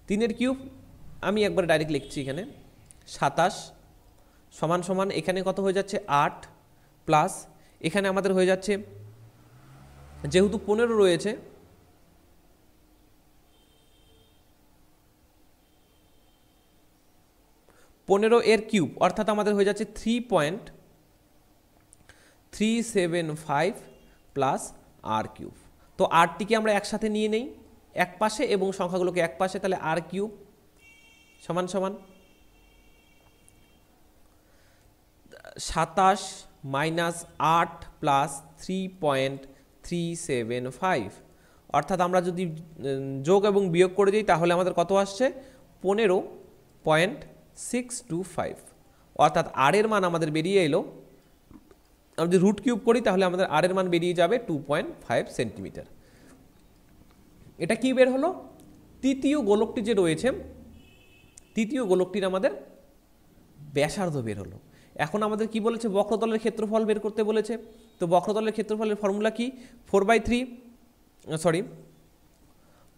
3-এর কিউব আমি একবার ডাইরেক্ট লিখছি, এখানে 27 সমান সমান এখানে কত হয়ে যাচ্ছে 8 প্লাস এখানে আমাদের হয়ে যাচ্ছে যেহেতু 15 রয়েছে, এর কিউব, অর্থাৎ আমাদের হয়ে যাচ্ছে 375 প্লাস আর কিউব। তো আরটিকে আমরা একসাথে নিয়ে নেই এক পাশে এবং সংখ্যাগুলোকে এক পাশে, তাহলে আর কিউব সমান সমান 27 মাইনাস 8 প্লাস 3.375, অর্থাৎ আমরা যদি যোগ এবং বিয়োগ করে দিই তাহলে আমাদের কত আসছে 15.625, অর্থাৎ আর এর মান আমাদের বেরিয়ে এলো, আমরা যদি রুট কিউব করি তাহলে আমাদের আর এর মান বেরিয়ে যাবে 2.5 সেন্টিমিটার। এটা কি বের হলো? তৃতীয় গোলকটি যে রয়েছে, তৃতীয় গোলকটির আমাদের ব্যাসার্ধ বের হলো। এখন আমাদের কি বলেছে? বক্রতলের ক্ষেত্রফল বের করতে বলেছে। তো বক্রতলের ক্ষেত্রফলের ফর্মুলা কি?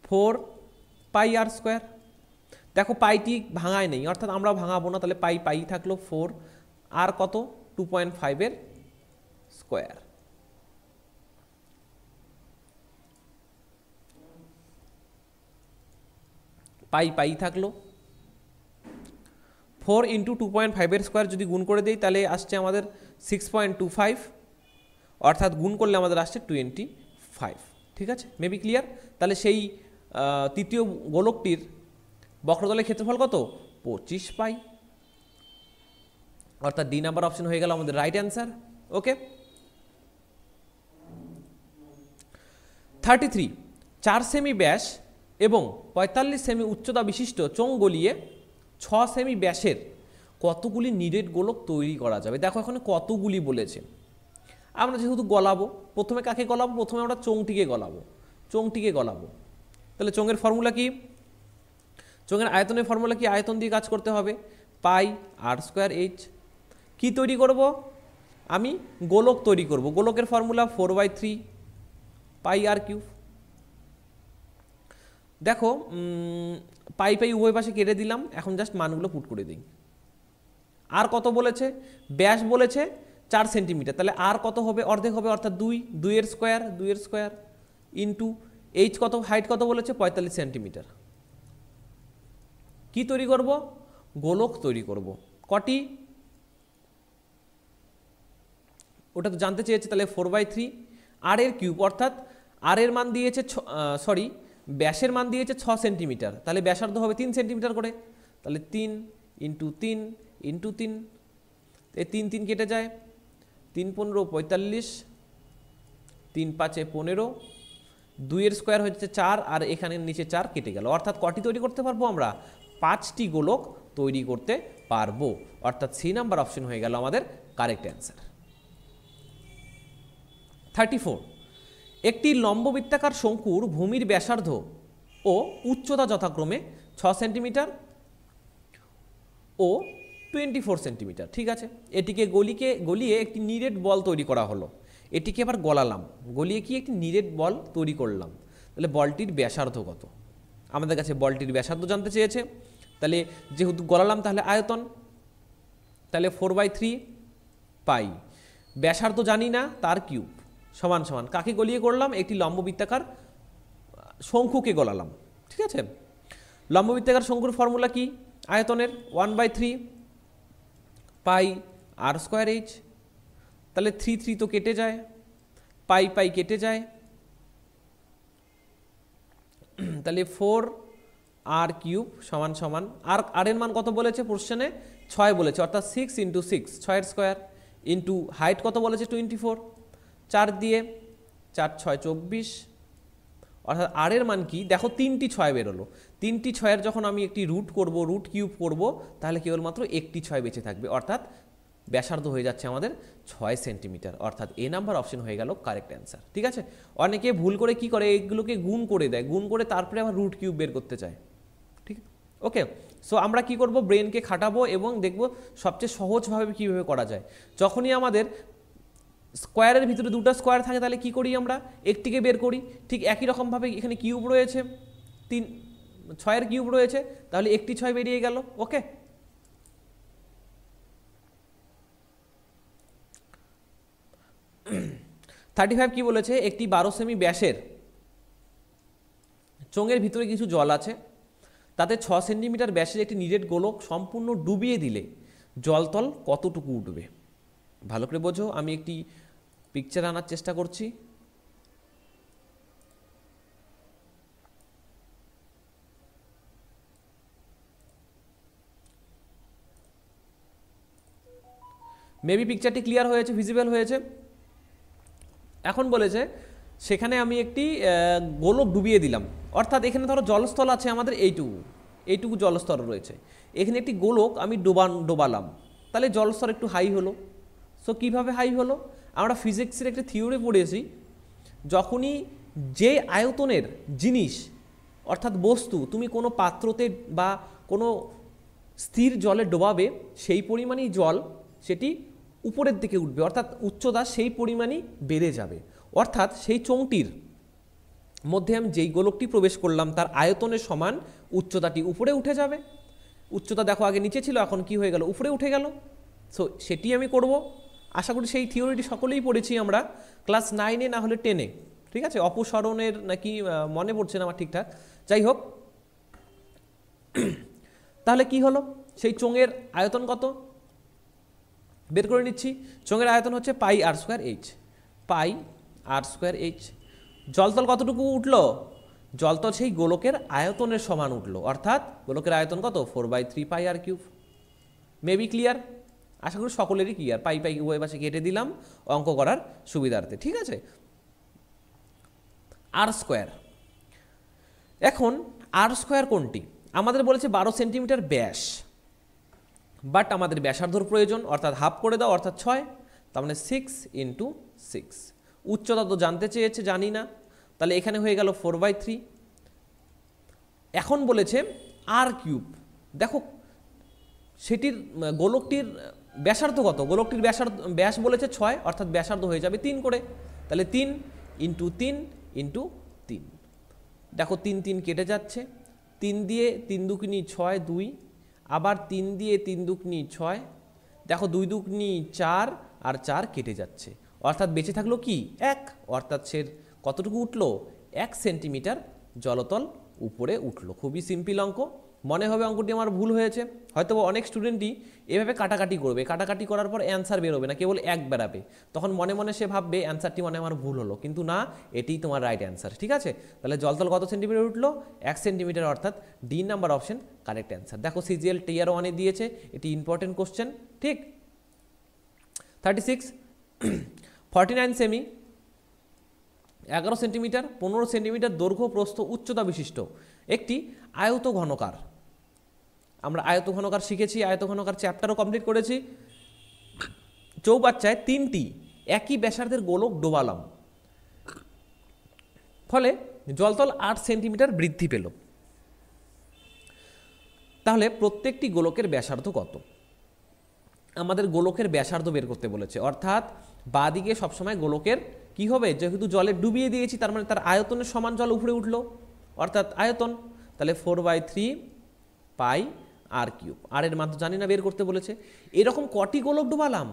4 পাই আর স্কোয়ার। দেখো পাইটি ভাঙায় নেই, অর্থাৎ আমরা ভাঙাবো না, তাহলে পাই পাই থাকলো 4 আর কত 2.5 এর স্কোয়ার। পাই পাই থাকলো 4 ইন্টু 2.5 এর স্কোয়ার যদি গুণ করে দেই তাহলে আসছে আমাদের 6.25, অর্থাৎ গুণ করলে আমাদের আসছে 25। ঠিক আছে, মেবি ক্লিয়ার? তাহলে সেই তৃতীয় গোলকটির বক্রতলের ক্ষেত্রফল কত? 25 পাই, অর্থাৎ ডি নাম্বার অপশন হয়ে গেল আমাদের রাইট অ্যান্সার। ওকে। 33 4 সেমি ব্যাস এবং 45 সেমি উচ্চতা বিশিষ্ট চোঙ গলিয়ে 6 সেমি ব্যাসের কতগুলি নিরেট গোলক তৈরি করা যাবে? দেখো এখানে কতগুলি বলেছে, আমরা যেহেতু গলাবো, প্রথমে কাকে গলাবো? প্রথমে আমরা চোঙটিকে গলাবো, চোঙটিকে গলাবো। তাহলে চোঙের ফর্মুলা কি? চোঙের আয়তনের ফর্মুলা কি? আয়তন দিয়ে কাজ করতে হবে, পাই আর স্কোয়ার এইচ। কি তৈরি করব? আমি গোলক তৈরি করব। গোলকের ফর্মুলা 4/3 পাই আর কিউব। দেখো পাই পাই উভয় পাশে কেটে দিলাম, এখন জাস্ট মানগুলো পুট করে দিই। আর কত বলেছে? ব্যাস বলেছে 4 সেন্টিমিটার, তাহলে আর কত হবে? অর্ধেক হবে, অর্থাৎ 2 এর স্কোয়ার ইন্টু এইচ কত, হাইট কত বলেছে? 45 সেন্টিমিটার। কি তৈরি করব? গোলক তৈরি করব। কটি? ওটা তো জানতে চেয়েছে, তাহলে 4/3 আর এর কিউব, অর্থাৎ আর এর মান দিয়েছে ব্যাসের মান দিয়েছে 6 সেন্টিমিটার, তাহলে ব্যাসার্ধ হবে 3 সেন্টিমিটার করে, তাহলে 3 ইন্টু 3 ইন্টু 3, এই 3 3 কেটে যায়, 3 15 45, 3 5 15, 2 এর স্কোয়ার হচ্ছে 4 আর এখানে নিচে 4 কেটে গেল, অর্থাৎ কটি তৈরি করতে পারবো আমরা? 5টি গোলক তৈরি করতে পারবো, অর্থাৎ সি নাম্বার অপশন হয়ে গেল আমাদের কারেক্ট অ্যান্সার। 34 একটি লম্ববৃত্তাকার শঙ্কুর ভূমির ব্যাসার্ধ ও উচ্চতা যথাক্রমে 6 সেন্টিমিটার ও 24 সেন্টিমিটার। ঠিক আছে, এটিকে গলিয়ে একটি নিরেট বল তৈরি করা হলো। এটিকে এবার গলালাম, গলিয়ে কি একটি নিরেট বল তৈরি করলাম, তাহলে বলটির ব্যাসার্ধ কত? আমাদের কাছে বলটির ব্যাসার্ধ জানতে চেয়েছে, তাহলে যেহেতু গলালাম তাহলে আয়তন, তাহলে 4/3 পাই, ব্যাসার্ধ জানি না, তার কিউব সমান সমান কাকে গলিয়ে করলাম? একটি লম্ববৃত্তাকার শঙ্কুকে গলালাম। ঠিক আছে, লম্ববৃত্তাকার শঙ্কুর ফর্মুলা কি? আয়তনের 1/3 পাই আর স্কোয়ার এইচ, তাহলে 3 3 তো কেটে যায়, পাই পাই কেটে যায়, তাহলে 4 আর কিউব সমান সমান আর এর মান কত বলেছে প্রশ্নে? 6 বলেছে, অর্থাৎ 6 ইন্টু 6 6 এর স্কোয়ার ইন্টু হাইট কত বলেছে? 24, 4 দিয়ে 4 6 24, অর্থাৎ আর এর মান কি? দেখো 3টি 6 বেরোলো, 3টি 6-এর যখন আমি একটি রুট করব, রুট কিউব করব, তাহলে কেবলমাত্র একটি 6 বেঁচে থাকবে, অর্থাৎ ব্যাসার্ধ হয়ে যাচ্ছে আমাদের 6 সেন্টিমিটার, অর্থাৎ এ নাম্বার অপশন হয়ে গেল কারেক্ট অ্যান্সার। ঠিক আছে, অনেকে ভুল করে কি করে? এইগুলোকে গুণ করে দেয়, গুণ করে তারপরে আবার রুট কিউব বের করতে চায়। ঠিক, ওকে। সো আমরা কি করব? ব্রেনকে খাটাবো এবং দেখব সবচেয়ে সহজভাবে কীভাবে করা যায়। যখনই আমাদের স্কোয়ারের ভিতরে দুটো স্কোয়ার থাকে তাহলে কি করি? আমরা একটিকে বের করি। ঠিক একই রকমভাবে এখানে কিউব রয়েছে, 6-এর কিউব রয়েছে, তাহলে একটি 6 বেরিয়ে গেল। ওকে, $35 কি বলেছে? একটি 12 সেমি ব্যাসের চোঙের ভিতরে কিছু জল আছে, তাতে 6 সেন্টিমিটার ব্যাসের একটি নিরেট গোলক সম্পূর্ণ ডুবিয়ে দিলে জলতল কতটুকু উঠবে? ভালো করে বোঝো, আমি একটি পিকচার আনার চেষ্টা করছি। মেবি পিকচারটি ক্লিয়ার হয়েছে, ভিজিবল হয়েছে। এখন বলেছে সেখানে আমি একটি গোলক ডুবিয়ে দিলাম, অর্থাৎ এখানে ধরো জলস্থল আছে আমাদের এইটুকু জলস্তর রয়েছে, এখানে একটি গোলক আমি ডোবালাম, তাহলে জলস্তর একটু হাই হলো। সো কীভাবে হাই হলো? আমরা ফিজিক্সের একটি থিওরি পড়েছি, যখনই যে আয়তনের জিনিস অর্থাৎ বস্তু তুমি কোনো পাত্রতে বা কোনো স্থির জলে ডোবাবে, সেই পরিমাণেই জল সেটি উপরের দিকে উঠবে, অর্থাৎ উচ্চতা সেই পরিমাণই বেড়ে যাবে। অর্থাৎ সেই চোঙটির মধ্যে আমি যেই গোলকটি প্রবেশ করলাম তার আয়তনের সমান উচ্চতাটি উপরে উঠে যাবে। উচ্চতা দেখো আগে নিচে ছিল, এখন কি হয়ে গেল? উপরে উঠে গেল। সো সেটি আমি করব। আশা করি সেই থিওরিটি সকলেই পড়েছি আমরা ক্লাস 9-এ, না হলে 10-এ, ঠিক আছে? অপসরণের নাকি মনে পড়ছে না আমার ঠিকঠাক, যাই হোক। তাহলে কি হলো? সেই চোঙের আয়তন কত বের করে নিচ্ছি। চোঙের আয়তন হচ্ছে পাই আর স্কোয়ার এইচ, পাই আর স্কোয়ার এইচ। জলতল কতটুকু উঠলো? জলতল সেই গোলকের আয়তনের সমান উঠলো, অর্থাৎ গোলকের আয়তন কত? 4/3 pi r cube. Maybe clear? আশা করি সকলেরই ক্লিয়ার। পাই পাই উভয় পাশে কেটে দিলাম অঙ্ক করার সুবিধার্থে, ঠিক আছে? আর স্কোয়ার, এখন আর স্কোয়ার কোনটি? আমাদের বলেছে 12 সেন্টিমিটার ব্যাস, বাট আমাদের ব্যাসার্ধর প্রয়োজন, অর্থাৎ হাফ করে দাও, অর্থাৎ 6, তার মানে 6 × 6। উচ্চতা তো জানতে চেয়েছে, জানি না, তাহলে এখানে হয়ে গেল 4/3। এখন বলেছে আর কিউব, দেখো সেটির গোলকটির ব্যাসার্ধ কত? গোলকটির ব্যাস বলেছে 6, অর্থাৎ ব্যাসার্ধ হয়ে যাবে 3 করে, তাহলে 3 × 3 × 3। দেখো 3 3 কেটে যাচ্ছে, 3 দিয়ে 3 দুগুনি 6, 2, আবার 3 দিয়ে 3 দুগুনি 6, দেখো 2 দুগুনি 4, আর 4 কেটে যাচ্ছে, অর্থাৎ বেঁচে থাকলো কি? 1, অর্থাৎ সে কতটুকু উঠলো? 1 সেন্টিমিটার জলতল উপরে উঠলো। খুবই সিম্পল অঙ্ক। মনে হবে অঙ্কটি আমার ভুল হয়েছে, হয়তো অনেক স্টুডেন্টই এভাবে কাটাকাটি করবে, কাটাকাটি করার পর অ্যান্সার বেরোবে না, কেবল 1 বেরাবে, তখন মনে মনে সে ভাববে অ্যান্সারটি মনে আমার ভুল হলো, কিন্তু না, এটিই তোমার রাইট অ্যান্সার, ঠিক আছে? তাহলে জলতল কত সেন্টিমিটার উঠলো? 1 সেন্টিমিটার, অর্থাৎ D number option correct answer. দেখো সিজিএল টিয়ার 1-এ দিয়েছে, এটি ইম্পর্টেন্ট কোশ্চেন, ঠিক? 36 49 সেমি, 11 সেন্টিমিটার, 15 সেন্টিমিটার দৈর্ঘ্য, প্রস্থ, উচ্চতা বিশিষ্ট একটি আয়ত ঘনকার। আমরা আয়ত ঘনকার শিখেছি, আয়ত ঘনকার চ্যাপ্টারও কমপ্লিট করেছি। চৌবাচ্চায় 3টি একই ব্যাসার্ধের গোলক ডোবালাম, ফলে জলতল 8 সেন্টিমিটার বৃদ্ধি পেল। তাহলে প্রত্যেকটি গোলকের ব্যাসার্ধ কত? আমাদের গোলকের ব্যাসার্ধ বের করতে বলেছে, অর্থাৎ বাঁদিকে সবসময় গোলকের কি হবে? যেহেতু জলে ডুবিয়ে দিয়েছি, তার মানে তার আয়তনের সমান জল উপরে উঠলো, অর্থাৎ আয়তন, তাহলে 4/3 পাই আর কিউব। আর এর মান তো জানি না, বের করতে বলেছে। এরকম কটি গোলক ডুবালাম?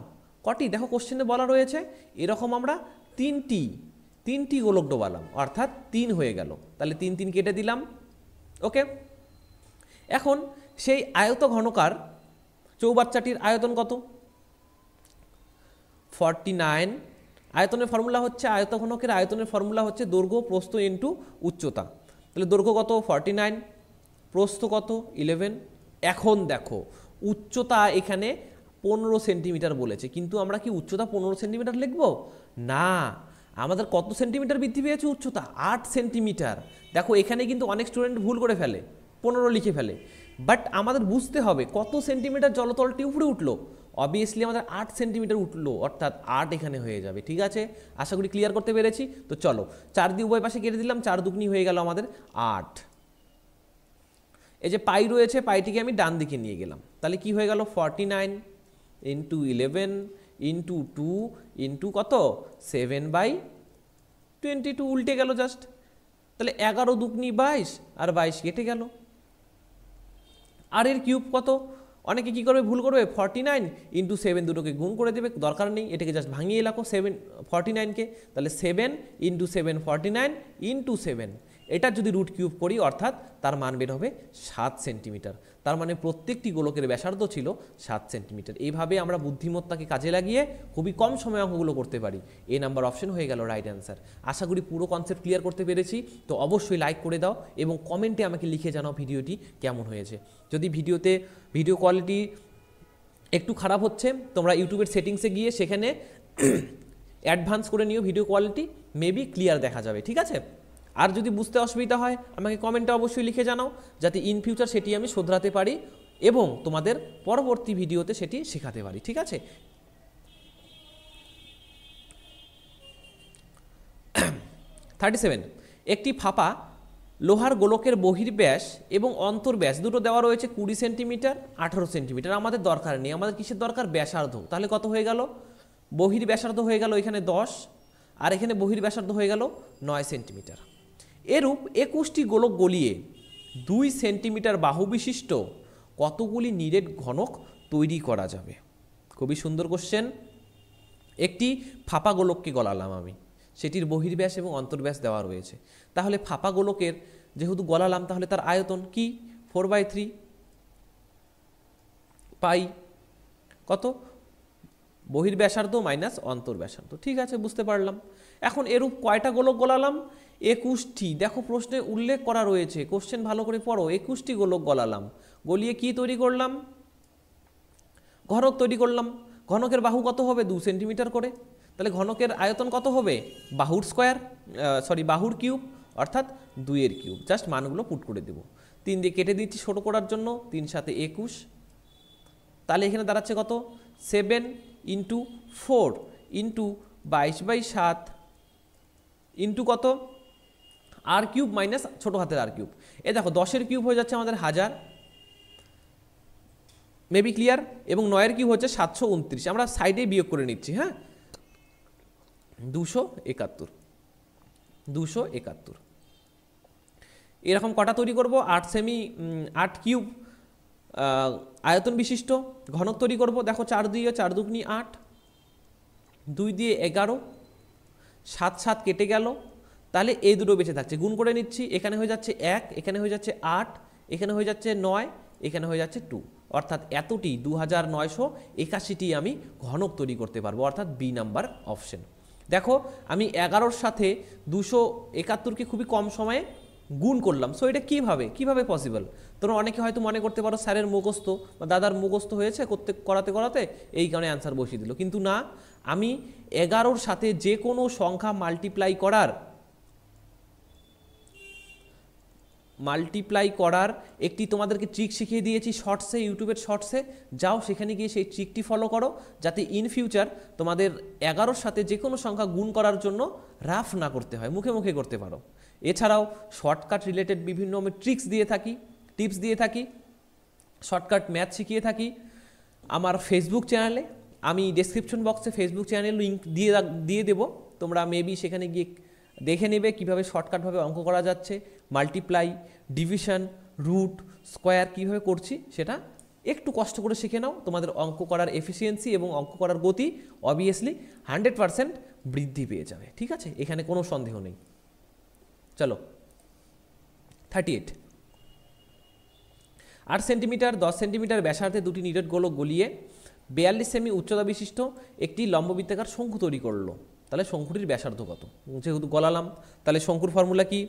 কটি? দেখো কোশ্চেনে বলা রয়েছে এরকম আমরা 3টি গোলক ডোবালাম, অর্থাৎ 3 হয়ে গেল, তাহলে 3 3 কেটে দিলাম। ওকে, এখন সেই আয়ত ঘনকার চৌবাচ্চাটির আয়তন কত? 49। আয়তনের ফর্মুলা হচ্ছে, আয়ত ঘনকের আয়তনের ফর্মুলা হচ্ছে দৈর্ঘ্য প্রস্থ ইন্টু উচ্চতা। তাহলে দৈর্ঘ্য কত? 49, প্রস্থ কত? 11। এখন দেখো উচ্চতা এখানে 15 সেন্টিমিটার বলেছে, কিন্তু আমরা কি উচ্চতা 15 সেন্টিমিটার লিখব? না, আমাদের কত সেন্টিমিটার বৃদ্ধি পেয়েছে উচ্চতা? 8 সেন্টিমিটার। দেখো এখানে কিন্তু অনেক স্টুডেন্ট ভুল করে ফেলে, 15 লিখে ফেলে, বাট আমাদের বুঝতে হবে কত সেন্টিমিটার জলতলটি উপরে উঠলো। অবভিয়াসলি আমাদের 8 সেন্টিমিটার উঠলো, অর্থাৎ 8 এখানে হয়ে যাবে, ঠিক আছে? আশা করি ক্লিয়ার করতে পেরেছি। তো চলো 4 দিয়ে উভয় পাশে কেটে দিলাম, 4 দুগুনি হয়ে গেল আমাদের 8। এই যে পাই রয়েছে, পাইটিকে আমি ডান দিকে নিয়ে গেলাম, তাহলে কি হয়ে গেল? 49 × 11 × 2 × কত? 7/22, উল্টে গেল জাস্ট, তাহলে 11 দুগুনি 22, আর 22 কেটে গেল। আর এর কিউব কত? অনেকে কি করবে? ভুল করবে, 49 × 7 দুটোকে গুণ করে দেবে, দরকার নেই, এটাকে জাস্ট ভাঙিয়ে রাখো 49কে, তাহলে 7 × 7 49 × 7। এটার যদি রুট কিউব করি অর্থাৎ তার মান বের হবে 7 সেন্টিমিটার। তার মানে প্রত্যেকটি গোলকের ব্যাসার্ধ ছিল 7 সেন্টিমিটার। এইভাবে আমরা বুদ্ধিমত্তাকে কাজে লাগিয়ে খুবই কম সময়ে অঙ্কগুলো করতে পারি। এ নাম্বার অপশন হয়ে গেল রাইট অ্যান্সার। আশা করি পুরো কনসেপ্ট ক্লিয়ার করতে পেরেছি। তো অবশ্যই লাইক করে দাও এবং কমেন্টে আমাকে লিখে জানাও ভিডিওটি কেমন হয়েছে। যদি ভিডিও কোয়ালিটি একটু খারাপ হচ্ছে, তোমরা ইউটিউবের সেটিংসে গিয়ে সেখানে অ্যাডভান্স করে নিও ভিডিও কোয়ালিটি, মেবি ক্লিয়ার দেখা যাবে, ঠিক আছে? আর যদি বুঝতে অসুবিধা হয় আমাকে কমেন্টে অবশ্যই লিখে জানাও, যাতে ইন ফিউচার সেটি আমি শোধরাতে পারি এবং তোমাদের পরবর্তী ভিডিওতে সেটি শেখাতে পারি, ঠিক আছে? 37 একটি ফাঁপা লোহার গোলকের বহির্ব্যাস এবং অন্তর্ব্যাস দুটো দেওয়া রয়েছে 20 সেন্টিমিটার 18 সেন্টিমিটার। আমাদের দরকার নেই, আমাদের কিসের দরকার? ব্যাসার্ধ। তাহলে কত হয়ে গেল? বহির্ব্যাসার্ধ হয়ে গেল এখানে 10 আর এখানে বহির্ব্যাসার্ধ হয়ে গেল 9 সেন্টিমিটার। এরূপ 21টি গোলক গলিয়ে 2 সেন্টিমিটার বাহু বিশিষ্ট কতগুলি নিরেট ঘনক তৈরি করা যাবে? খুবই সুন্দর কোশ্চেন। একটি ফাঁপা গোলককে গলালাম আমি, সেটির বহির্ব্যাস এবং অন্তর্ব্যাস দেওয়া রয়েছে। তাহলে ফাঁপা গোলকের যেহেতু গলালাম, তাহলে তার আয়তন কি? 4/3 পাই কত? বহির্ব্যাসার্ধ মাইনাস অন্তর্ব্যাসার্ধ। ঠিক আছে, বুঝতে পারলাম। এখন এরূপ কয়টা গোলক গলালাম? 21টি। দেখো প্রশ্নে উল্লেখ করা রয়েছে, কোশ্চেন ভালো করে পড়ো। 21টি গোলক গলালাম, গলিয়ে কি তৈরি করলাম? ঘনক তৈরি করলাম। ঘনকের বাহু কত হবে? 2 সেন্টিমিটার করে। তাহলে ঘনকের আয়তন কত হবে? বাহুর কিউব অর্থাৎ 2 এর কিউব। জাস্ট মানগুলো পুট করে দেবো। 3 দিয়ে কেটে দিচ্ছি ছোট করার জন্য, 3 সাথে 21। তাহলে এখানে দাঁড়াচ্ছে কত? 7 ইন্টু 4 ইন্টু 22/7 ইন্টু কত? আর কিউব মাইনাস ছোট হাতের আর কিউব। এ দেখো 10-এর কিউব হয়ে যাচ্ছে আমাদের 1000, মেবি ক্লিয়ার। এবং 9-এর কিউব হচ্ছে 729। আমরা সাইডে বিয়োগ করে নিচ্ছি, হ্যাঁ। 271 এরকম কটা তৈরি করব? 8 কিউব আয়তন বিশিষ্ট ঘনক তৈরি করব। দেখো 4 দিয়ে 4 দুগুনি 8, 2 দিয়ে 11, 7 7 কেটে গেল। তাহলে এই দুটো বেঁচে থাকছে, গুণ করে নিচ্ছি। এখানে হয়ে যাচ্ছে 1, এখানে হয়ে যাচ্ছে 8, এখানে হয়ে যাচ্ছে 9, এখানে হয়ে যাচ্ছে 2, অর্থাৎ এতটি 2981টি আমি ঘনক তৈরি করতে পারবো, অর্থাৎ বি নাম্বার অপশন। দেখো আমি 11-র সাথে 271কে খুবই কম সময়ে গুণ করলাম। সো এটা কিভাবে পসিবল? তোমরা অনেকে হয়তো মনে করতে পারো স্যারের মুখস্থ বা দাদার মুখস্থ হয়েছে করাতে এই কারণে অ্যান্সার বসিয়ে দিল, কিন্তু না। আমি 11-র সাথে যে কোনো সংখ্যা মাল্টিপ্লাই করার একটি তোমাদেরকে ট্রিক শিখিয়ে দিয়েছি শর্টসে, ইউটিউবের শর্টসে। যাও সেখানে গিয়ে সেই ট্রিকটি ফলো করো, যাতে ইন ফিউচার তোমাদের 11-র সাথে যে কোনো সংখ্যা গুণ করার জন্য রাফ না করতে হয়, মুখে মুখে করতে পারো। এছাড়াও শর্টকাট রিলেটেড বিভিন্ন আমি টিপস দিয়ে থাকি, শর্টকাট ম্যাথ শিখিয়ে থাকি আমার ফেসবুক চ্যানেলে। আমি ডেসক্রিপশন বক্সে ফেসবুক চ্যানেল লিঙ্ক দিয়ে দেবো, তোমরা মেবি সেখানে গিয়ে দেখে নেবে কীভাবে শর্টকাটভাবে অঙ্ক করা যাচ্ছে। মাল্টিপ্লাই, ডিভিশন, রুট, স্কোয়ার কীভাবে করছি সেটা একটু কষ্ট করে শিখে নাও। তোমাদের অঙ্ক করার এফিসিয়েন্সি এবং অঙ্ক করার গতি অবভিয়াসলি 100% বৃদ্ধি পেয়ে যাবে, ঠিক আছে? এখানে কোনো সন্দেহ নেই। চলো 38 8 সেন্টিমিটার 10 সেন্টিমিটার ব্যাসার্ধে দুটি নিরেট গোলক গলিয়ে 42 সেমি উচ্চতা বিশিষ্ট একটি লম্ববৃত্তাকার শঙ্কু তৈরি করলো। তাহলে শঙ্কুটির ব্যাসার্ধ কত? যেহেতু গলালাম, তাহলে শঙ্কুর ফর্মুলা কি?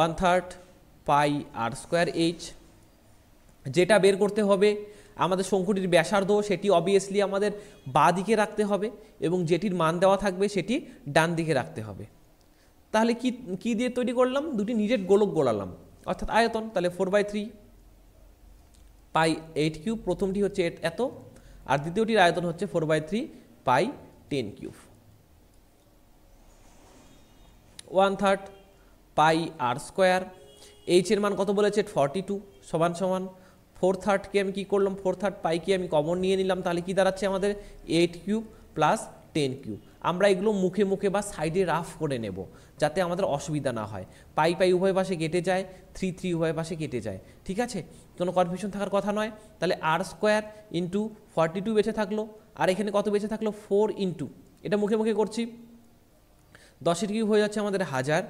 1/3 পাই আর স্কোয়ার এইচ। যেটা বের করতে হবে আমাদের শঙ্কুটির ব্যাসার্ধ, সেটি অবভিয়াসলি আমাদের বাঁ দিকে রাখতে হবে এবং যেটির মান দেওয়া থাকবে সেটি ডান দিকে রাখতে হবে। তাহলে কি দিয়ে তৈরি করলাম? দুটি নিরেট গোলক গোলালাম, অর্থাৎ আয়তন। তাহলে 4/3 পাই 8 কিউব। প্রথমটি হচ্ছে এত, আর দ্বিতীয়টির আয়তন হচ্ছে 4/3 পাই 10 কিউব। 1/3 পাই আর স্কোয়ার। এইচের মান কত বলেছে? 42 সমান 4/3কে আমি কী করলাম? 4/3 পাইকে আমি কমন নিয়ে নিলাম। তাহলে কি দাঁড়াচ্ছে আমাদের? 8 কিউব প্লাস 10 কিউব। আমরা এগুলো মুখে মুখে বা সাইডে রাফ করে নেব, যাতে আমাদের অসুবিধা না হয়। পাই উভয় পাশে কেটে যায়, 3 উভয় পাশে কেটে যায়, ঠিক আছে? কোনো কনফিউশন থাকার কথা নয়। তাহলে আর স্কোয়ার ইন্টু 42 বেঁচে থাকলো, আর এখানে কত বেঁচে থাকলো? 4 ইন্টু, এটা মুখে মুখে করছি, 10-এর কিউব হয়ে যাচ্ছে আমাদের 1000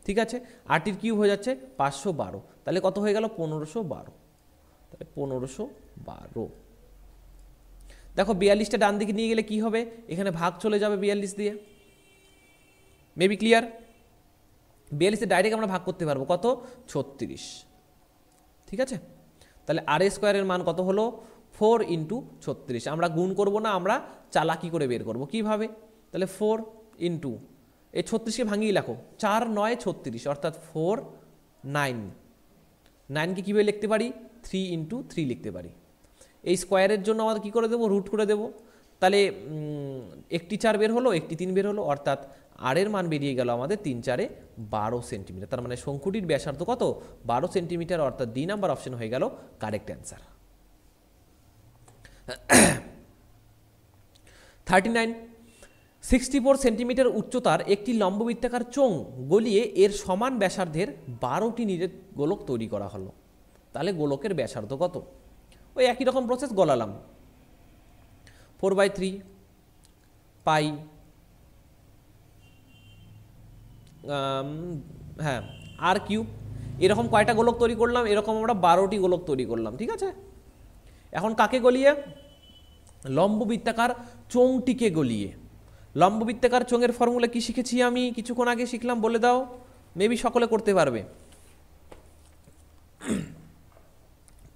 ঠিক আছে, 8টির কিউব হয়ে যাচ্ছে 512, তাহলে কত হয়ে গেল 1512, তাহলে 1512। দেখো 42টা ডান দিকে নিয়ে গেলে কি হবে, এখানে ভাগ চলে যাবে 42 দিয়ে, মেবি ক্লিয়ার। 42 ডাইরেক্ট আমরা ভাগ করতে পারবো, কত 36, ঠিক আছে। তাহলে আর স্কোয়ারের মান কত হলো 4 × 36, আমরা গুণ করব না, আমরা চালাকি করে বের করব কিভাবে, তাহলে 4 × এই 36কে ভাঙিয়ে লেখো, 4 9 36, অর্থাৎ 4 9, 9কে কীভাবে লিখতে পারি 3 × 3 লিখতে পারি। এই স্কোয়ারের জন্য আমাদের কী করে দেবো, রুট করে দেবো, তাহলে একটি 4 বের হলো, একটি 3 বের হলো, অর্থাৎ আর এর মান বেরিয়ে গেল আমাদের 3 4 12 সেন্টিমিটার। তার মানে শঙ্কুটির ব্যাসার্ধ কত 12 সেন্টিমিটার, অর্থাৎ ডি নাম্বার অপশন হয়ে গেল কারেক্ট অ্যান্সার। 39, 64 সেন্টিমিটার উচ্চতার একটি লম্ববৃত্তাকার চোঙ গলিয়ে এর সমান ব্যাসার্ধের 12টি নিরেট গোলক তৈরি করা হলো, তাহলে গোলকের ব্যাসার্ধ কত, ওই একই রকম প্রসেস গলালাম, 4/3 পাই, হ্যাঁ আর কিউব, এরকম কয়টা গোলক তৈরি করলাম, এরকম আমরা 12টি গোলক তৈরি করলাম, ঠিক আছে। এখন কাকে গলিয়ে, লম্ববৃত্তাকার চোঙটিকে গলিয়ে। লম্ববৃত্তাকার চোঙের ফর্মুলা কি শিখেছি আমি কিছুক্ষণ আগে শিখলাম, বলে দাও, মেবি সকলে করতে পারবে,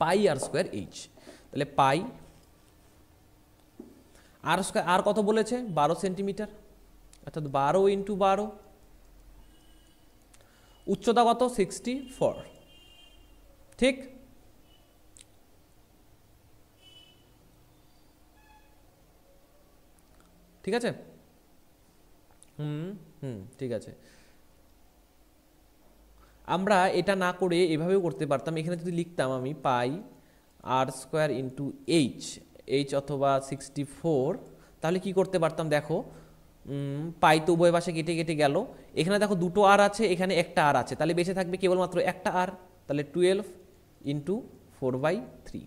পাই আর স্কোয়ার এইচ, তাহলে পাই আর স্কোয়ার, আর কত বলেছে 12 সেন্টিমিটার, অর্থাৎ 12 × 12, উচ্চতা কত 64, ঠিক। ঠিক আছে, ঠিক আছে। আমরা এটা না করে এভাবেও করতে পারতাম, এখানে যদি লিখতাম আমি পাই আর স্কোয়ার ইন্টু এইচ অথবা 64, তাহলে কি করতে পারতাম, দেখো পাই তো উভয় পাশে কেটে কেটে গেল, এখানে দেখো দুটো আর আছে, এখানে একটা আর আছে, তাহলে বেঁচে থাকবে কেবলমাত্র একটা আর, তাহলে 12 × 4/3,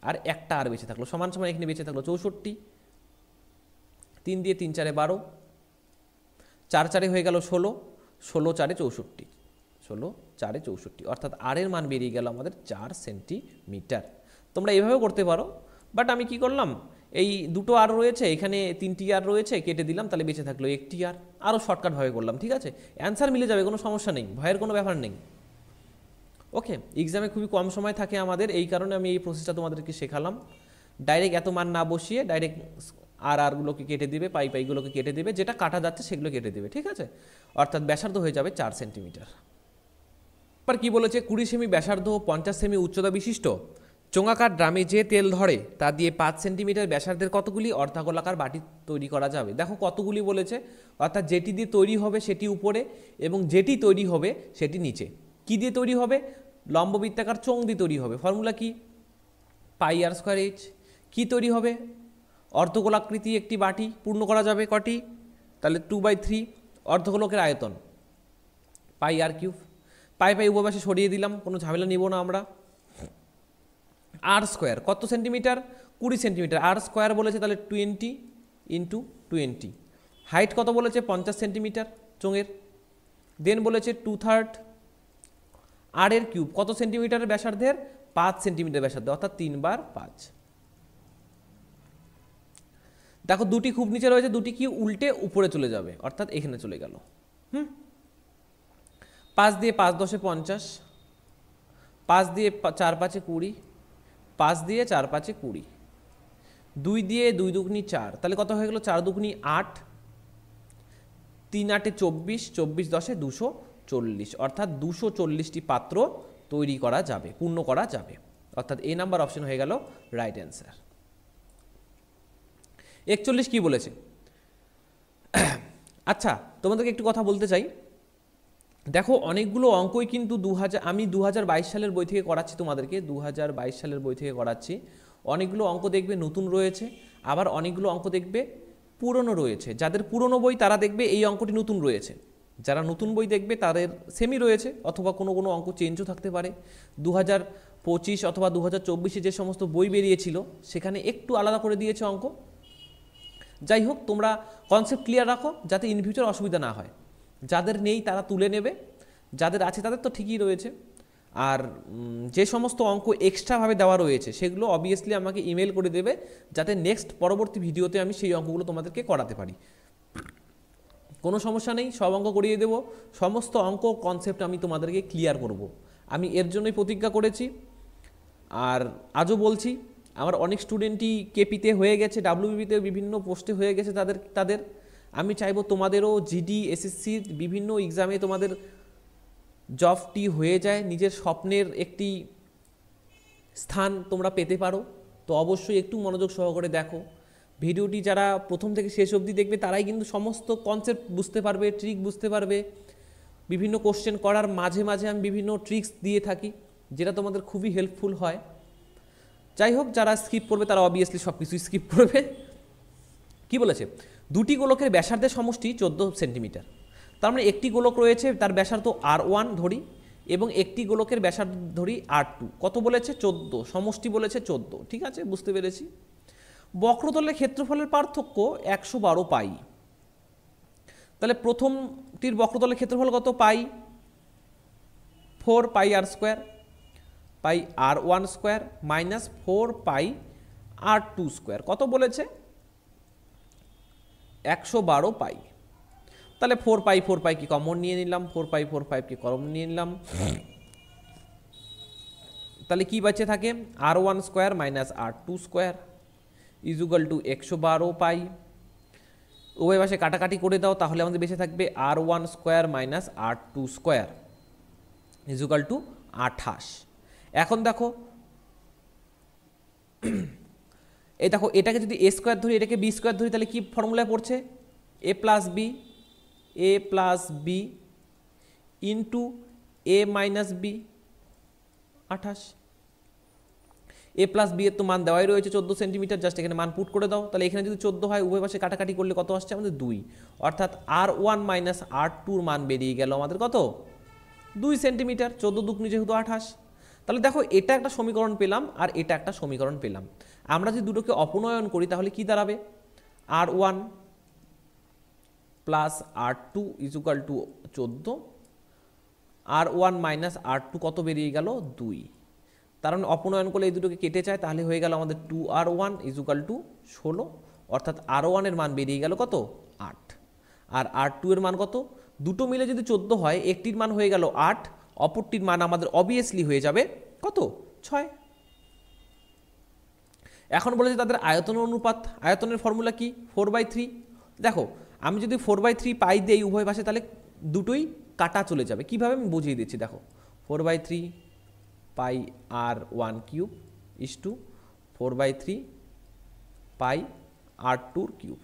আর একটা আর বেঁচে থাকলো, সমান সমান এখানে বেঁচে থাকলো 64, 3 দিয়ে 3 4 12, 4 4 হয়ে গেল 16, 16 4 64, 16 4 64, অর্থাৎ আর এর মান বেরিয়ে গেল আমাদের 4 সেন্টিমিটার। তোমরা এইভাবেও করতে পারো, বাট আমি কি করলাম, এই দুটো আর রয়েছে, এখানে 3টি আর রয়েছে, কেটে দিলাম, তাহলে বেঁচে থাকলো একটি আর, আরও শর্টকাটভাবে করলাম, ঠিক আছে। অ্যান্সার মিলে যাবে, কোনো সমস্যা নেই, ভয়ের কোনো ব্যাপার নেই। ওকে, এক্সামে খুবই কম সময় থাকে আমাদের, এই কারণে আমি এই প্রসেসটা তোমাদেরকে শেখালাম। ডাইরেক্ট এত মান না বসিয়ে ডাইরেক্ট আরগুলোকে কেটে দিবে, পাইগুলোকে কেটে দিবে, যেটা কাটা যাচ্ছে সেগুলো কেটে দিবে, ঠিক আছে। অর্থাৎ ব্যাসার্ধ হয়ে যাবে 4 সেন্টিমিটার। এবার কি বলেছে, 20 সেমি ব্যাসার্ধ 50 সেমি উচ্চতা বিশিষ্ট চোঙাকার ড্রামে যে তেল ধরে তা দিয়ে 5 সেন্টিমিটার ব্যাসার্ধের কতগুলি অর্ধাগোলাকার বাটি তৈরি করা যাবে। দেখো কতগুলি বলেছে, অর্থাৎ যেটি দিয়ে তৈরি হবে সেটি উপরে এবং যেটি তৈরি হবে সেটি নিচে। কি দিয়ে তৈরি হবে, লম্ববৃত্তাকার চোঙ দিয়ে তৈরি হবে, ফর্মুলা কি পাই আর স্কোয়ার এইচ। কি তৈরি হবে, অর্ধগোলাকৃতি একটি বাটি পূর্ণ করা যাবে কটি, তাহলে 2/3, অর্ধগোলকের আয়তন পাই আর কিউব, পাই উভয় পাশে সরিয়ে দিলাম, কোনো ঝামেলা নিব না আমরা। আর স্কোয়ার কত সেন্টিমিটার, 20 সেন্টিমিটার, আর স্কোয়ার বলেছে, তাহলে 20 × 20, হাইট কত বলেছে 50 সেন্টিমিটার চোঙের, দেন বলেছে 2/3 আর এর কিউব কত সেন্টিমিটারের ব্যাসার্ধের, 5 সেন্টিমিটার ব্যাসার্ধ, অর্থাৎ 3/5। দেখো দুটি খুব নিচে রয়েছে, দুটি কি উল্টে উপরে চলে যাবে, অর্থাৎ এখানে চলে গেল। 5 দিয়ে 5 × 10 = 50, 5 দিয়ে 4 × 5 = 20, 5 দিয়ে 4 × 5 = 20, 2 দিয়ে 2 × 2 = 4, তাহলে কত হয়ে গেল 4 × 2 = 8, 3 × 8 = 24, 24 × 10 = 240, অর্থাৎ 240টি পাত্র তৈরি করা যাবে, পূর্ণ করা যাবে, অর্থাৎ এ নাম্বার অপশন হয়ে গেল রাইট অ্যান্সার। 41 কি বলেছে, আচ্ছা তোমাদেরকে একটু কথা বলতে চাই, দেখো অনেকগুলো অঙ্কই কিন্তু আমি 2022 সালের বই থেকে করাচ্ছি, তোমাদেরকে 2022 সালের বই থেকে করাচ্ছি। অনেকগুলো অঙ্ক দেখবে নতুন রয়েছে, আবার অনেকগুলো অঙ্ক দেখবে পুরনো রয়েছে। যাদের পুরনো বই তারা দেখবে এই অঙ্কটি নতুন রয়েছে, যারা নতুন বই দেখবে তাদের সেমই রয়েছে, অথবা কোনো কোনো অঙ্ক চেঞ্জও থাকতে পারে। 2025 অথবা 2024-এ যে সমস্ত বই বেরিয়েছিল সেখানে একটু আলাদা করে দিয়েছে অঙ্ক। যাই হোক, তোমরা কনসেপ্ট ক্লিয়ার রাখো যাতে ইন ফিউচার অসুবিধা না হয়, যাদের নেই তারা তুলে নেবে, যাদের আছে তাদের তো ঠিকই রয়েছে। আর যে সমস্ত অঙ্ক এক্সট্রাভাবে দেওয়া রয়েছে সেগুলো অবভিয়াসলি আমাকে ইমেল করে দেবে, যাতে নেক্সট পরবর্তী ভিডিওতে আমি সেই অঙ্কগুলো তোমাদেরকে করাতে পারি। কোনো সমস্যা নেই, সব অঙ্ক করিয়ে দেবো, সমস্ত অঙ্ক কনসেপ্ট আমি তোমাদেরকে ক্লিয়ার করব। আমি এর জন্যই প্রতিজ্ঞা করেছি। আর আজও বলছি, আমার অনেক স্টুডেন্টই কেপিতে হয়ে গেছে, ডাব্লিউবিতে বিভিন্ন পোস্টে হয়ে গেছে তাদের আমি চাইবো তোমাদেরও জিডি এসএসসি বিভিন্ন এক্সামে তোমাদের জবটি হয়ে যায়, নিজের স্বপ্নের একটি স্থান তোমরা পেতে পারো। তো অবশ্যই একটু মনোযোগ সহকারে দেখো ভিডিওটি। যারা প্রথম থেকে শেষ অবধি দেখবে তারাই কিন্তু সমস্ত কনসেপ্ট বুঝতে পারবে, ট্রিক বুঝতে পারবে। বিভিন্ন কোশ্চেন করার মাঝে মাঝে আমি বিভিন্ন ট্রিক্স দিয়ে থাকি, যেটা তোমাদের খুবই হেল্পফুল হয়। যাই হোক, যারা স্কিপ করবে তারা অবভিয়াসলি সব কিছুই স্কিপ করবে। কি বলেছে, দুটি গোলকের ব্যাসার্ধের সমষ্টি 14 সেন্টিমিটার। তার মানে একটি গোলক রয়েছে, তার ব্যাসার্ধ R1 ধরি, এবং একটি গোলকের ব্যাসার্ধ ধরি R2। কত বলেছে? 14। সমষ্টি বলেছে 14। ঠিক আছে, বুঝতে পেরেছি। বক্রতলের ক্ষেত্রফলের পার্থক্য 112 পাই। তাহলে প্রথমটির বক্রতলের ক্ষেত্রফল কত? পাই 4 পাই R স্কোয়ার, পাই R1 স্কোয়ার মাইনাস 4 পাই R2 স্কোয়ার। কত বলেছে? 112 পাই। তাহলে 4 পাই কি কমন নিয়ে নিলাম, 4 পাই কি কমন নিয়ে নিলাম। তাহলে কি বাঁচে থাকে? R1 square minus R2 square equal to 112 pi. উভয় পাশে কাটাকাটি করে দাও, তাহলে আমাদের বেঁচে থাকবে R1 square minus R2 square equal to 28। এখন দেখো, এই দেখো, এটাকে যদি a স্কোয়ার ধরি, এটাকে b স্কোয়ার ধরি, তাহলে কি ফর্মুলায় পড়ছে? a plus B into a minus B 28। a plus B এর তো মান দেওয়াই রয়েছে 14 সেন্টিমিটার, জাস্ট এখানে মান পুট করে দাও। তাহলে এখানে যদি 14 হয়, উভয় পাশে কাটাকাটি করলে কত আসছে আমাদের? 2। অর্থাৎ R1 মাইনাস R2 মান বেরিয়ে গেল আমাদের কত? 2 সেন্টিমিটার। 14 দুগুণে যেহেতু 28। তাহলে দেখো, এটা একটা সমীকরণ পেলাম আর এটা একটা সমীকরণ পেলাম। আমরা যদি দুটোকে অপনয়ন করি তাহলে কি দাঁড়াবে? R1 plus R2 equal to 14, R1 minus R2 কত বেরিয়ে গেল? 2। তার মানে অপনয়ন করলে এই দুটোকে কেটে যায়, তাহলে হয়ে গেল আমাদের 2R1 ইজুকাল টু 16। অর্থাৎ R1 এর মান বেরিয়ে গেল কত? 8। আর R2 এর মান কত? দুটো মিলে যদি 14 হয়, একটির মান হয়ে গেল 8, অপরটির মান আমাদের অবভিয়াসলি হয়ে যাবে কত? 6। এখন বলেছে তাদের আয়তনের অনুপাত। আয়তনের ফর্মুলা কি? 4/3। দেখো, আমি যদি 4/3 পাই দেই উভয় পাশে, তাহলে দুটোই কাটা চলে যাবে। কিভাবে আমি বুঝিয়ে দিচ্ছি, দেখো। 4/3 pi R1 cube is to 4/3 pi R2 cube.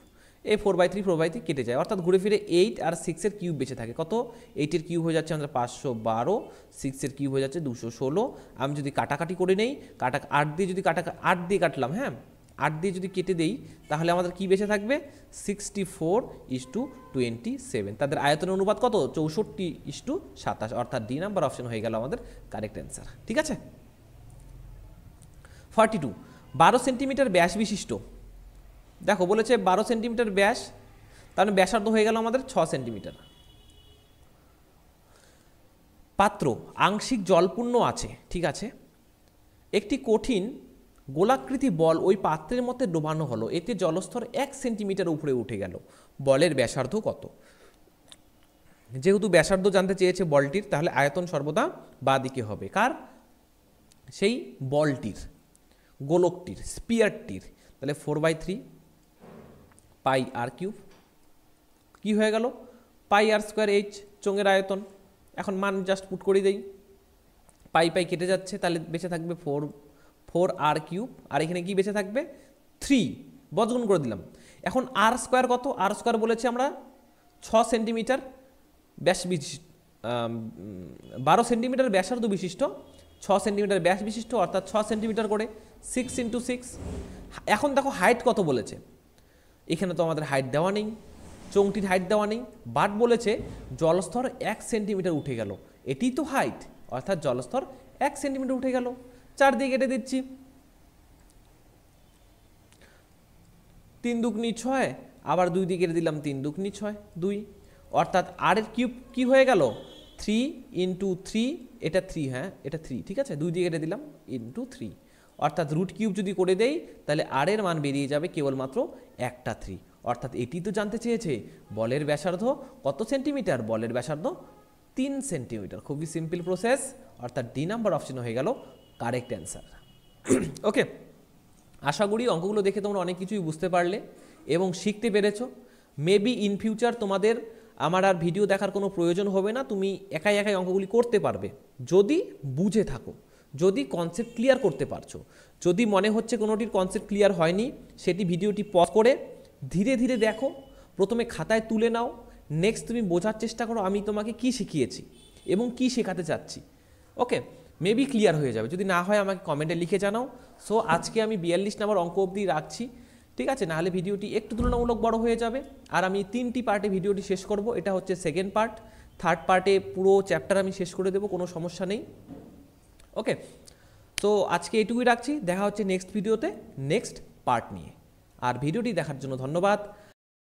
এই 4/3 কেটে যায়, অর্থাৎ ঘুরে ফিরে 8 আর 6 এর কিউব বেঁচে থাকে। কত? 8 এর কিউব হয়ে যাচ্ছে আমাদের 512, 6 এর কিউব হয়ে যাচ্ছে 216। আমি যদি কাটাকাটি করে নেই, 8 দিয়ে যদি 8 দিয়ে কাটলাম, হ্যাঁ, 8 দিয়ে যদি কেটে দেই, তাহলে আমাদের কি বেঁচে থাকবে? 64:27। তাদের আয়তনের অনুপাত কত? 64:27, অর্থাৎ ডি নাম্বার অপশন হয়ে গেল আমাদের কারেক্ট অ্যান্সার। ঠিক আছে। 42 12 সেন্টিমিটার ব্যাস বিশিষ্ট। দেখো, বলেছে 12 সেন্টিমিটার ব্যাস, তাহলে ব্যাসার্ধ হয়ে গেল আমাদের 6 সেন্টিমিটার। পাত্র আংশিক জলপূর্ণ আছে। ঠিক আছে। একটি কঠিন গোলাকৃতি বল ওই পাত্রের মধ্যে ডোবানো হলো, এতে জলস্তর 1 সেন্টিমিটার উপরে উঠে গেল। বলের ব্যাসার্ধ কত? যেহেতু ব্যাসার্ধ জানতে চেয়েছে বলটির, তাহলে আয়তন সর্বদা বাঁ দিকে হবে। কার? সেই বলটির, গোলকটির, স্পিয়ারটির। তাহলে 4/3 পাই R কিউব কি হয়ে গেল? পাই R স্কোয়ার H, চোঙের আয়তন। এখন মান জাস্ট পুট করে দেই, পাই কেটে যাচ্ছে, তাহলে বেঁচে থাকবে 4R কিউব, আর এখানে কি বেঁচে থাকবে? 3, বর্গগুণ করে দিলাম। এখন R স্কোয়ার কত? R স্কোয়ার বলেছে আমরা 6 সেন্টিমিটার ব্যাস বিশিষ্ট, 12 সেন্টিমিটার ব্যাসার্ধ বিশিষ্ট, 6 সেন্টিমিটার ব্যাস বিশিষ্ট, অর্থাৎ 6 সেন্টিমিটার করে 6 × 6। এখন দেখো হাইট কত বলেছে। এখানে তো আমাদের হাইট দেওয়া নেই, চোঙটির হাইট দেওয়া নেই, বাট বলেছে জলস্তর 1 সেন্টিমিটার উঠে গেল। এটি তো হাইট, অর্থাৎ জলস্তর 1 সেন্টিমিটার উঠে গেল। 4 দিয়ে কেটে দিচ্ছি, 3 দুগুণে 6, আবার 2 দিয়ে কেটে দিলাম, 3 দুগুণে 6, 2। অর্থাৎ আর এর কিউব কি হয়ে গেল? 3 ইন্টু 3, এটা 3, হ্যাঁ এটা 3, ঠিক আছে, 2 দিয়ে কেটে দিলাম, ইন্টু 3, অর্থাৎ রুট কিউব যদি করে দেই তাহলে আর এর মান বেরিয়ে যাবে কেবলমাত্র একটা 3। অর্থাৎ এটি তো জানতে চেয়েছে বলের ব্যাসার্ধ কত সেন্টিমিটার, বলের ব্যাসার্ধ 3 সেন্টিমিটার। খুবই সিম্পল প্রসেস, অর্থাৎ ডি নাম্বার অপশন হয়ে গেল কারেক্ট অ্যান্সার। ওকে, আশা করি অঙ্কগুলো দেখে তোমরা অনেক কিছুই বুঝতে পারলে এবং শিখতে পেরেছো। মেবি ইন ফিউচার তোমাদের আমার আর ভিডিও দেখার কোনো প্রয়োজন হবে না, তুমি একাই একাই অঙ্কগুলি করতে পারবে যদি বুঝে থাকো, যদি কনসেপ্ট ক্লিয়ার করতে পারছো। যদি মনে হচ্ছে কোনোটির কনসেপ্ট ক্লিয়ার হয়নি, সেটি ভিডিওটি পজ করে ধীরে ধীরে দেখো, প্রথমে খাতায় তুলে নাও, নেক্সট তুমি বোঝার চেষ্টা করো আমি তোমাকে কি শিখিয়েছি এবং কি শেখাতে চাচ্ছি। ওকে, মেবি ক্লিয়ার হয়ে যাবে, যদি না হয় আমাকে কমেন্টে লিখে জানাও। সো আজকে আমি 42 নম্বর অঙ্ক অবধি রাখছি, ঠিক আছে, নাহলে ভিডিওটি একটু তুলনামূলক বড় হয়ে যাবে। আর আমি 3টি পার্টে ভিডিওটি শেষ করব, এটা হচ্ছে সেকেন্ড পার্ট, থার্ড পার্টে পুরো চ্যাপ্টার আমি শেষ করে দেবো, কোনো সমস্যা নেই। ওকে, তো আজকে এটুকুই রাখছি, দেখা হচ্ছে নেক্সট ভিডিওতে নেক্সট পার্ট নিয়ে। আর ভিডিওটি দেখার জন্য ধন্যবাদ।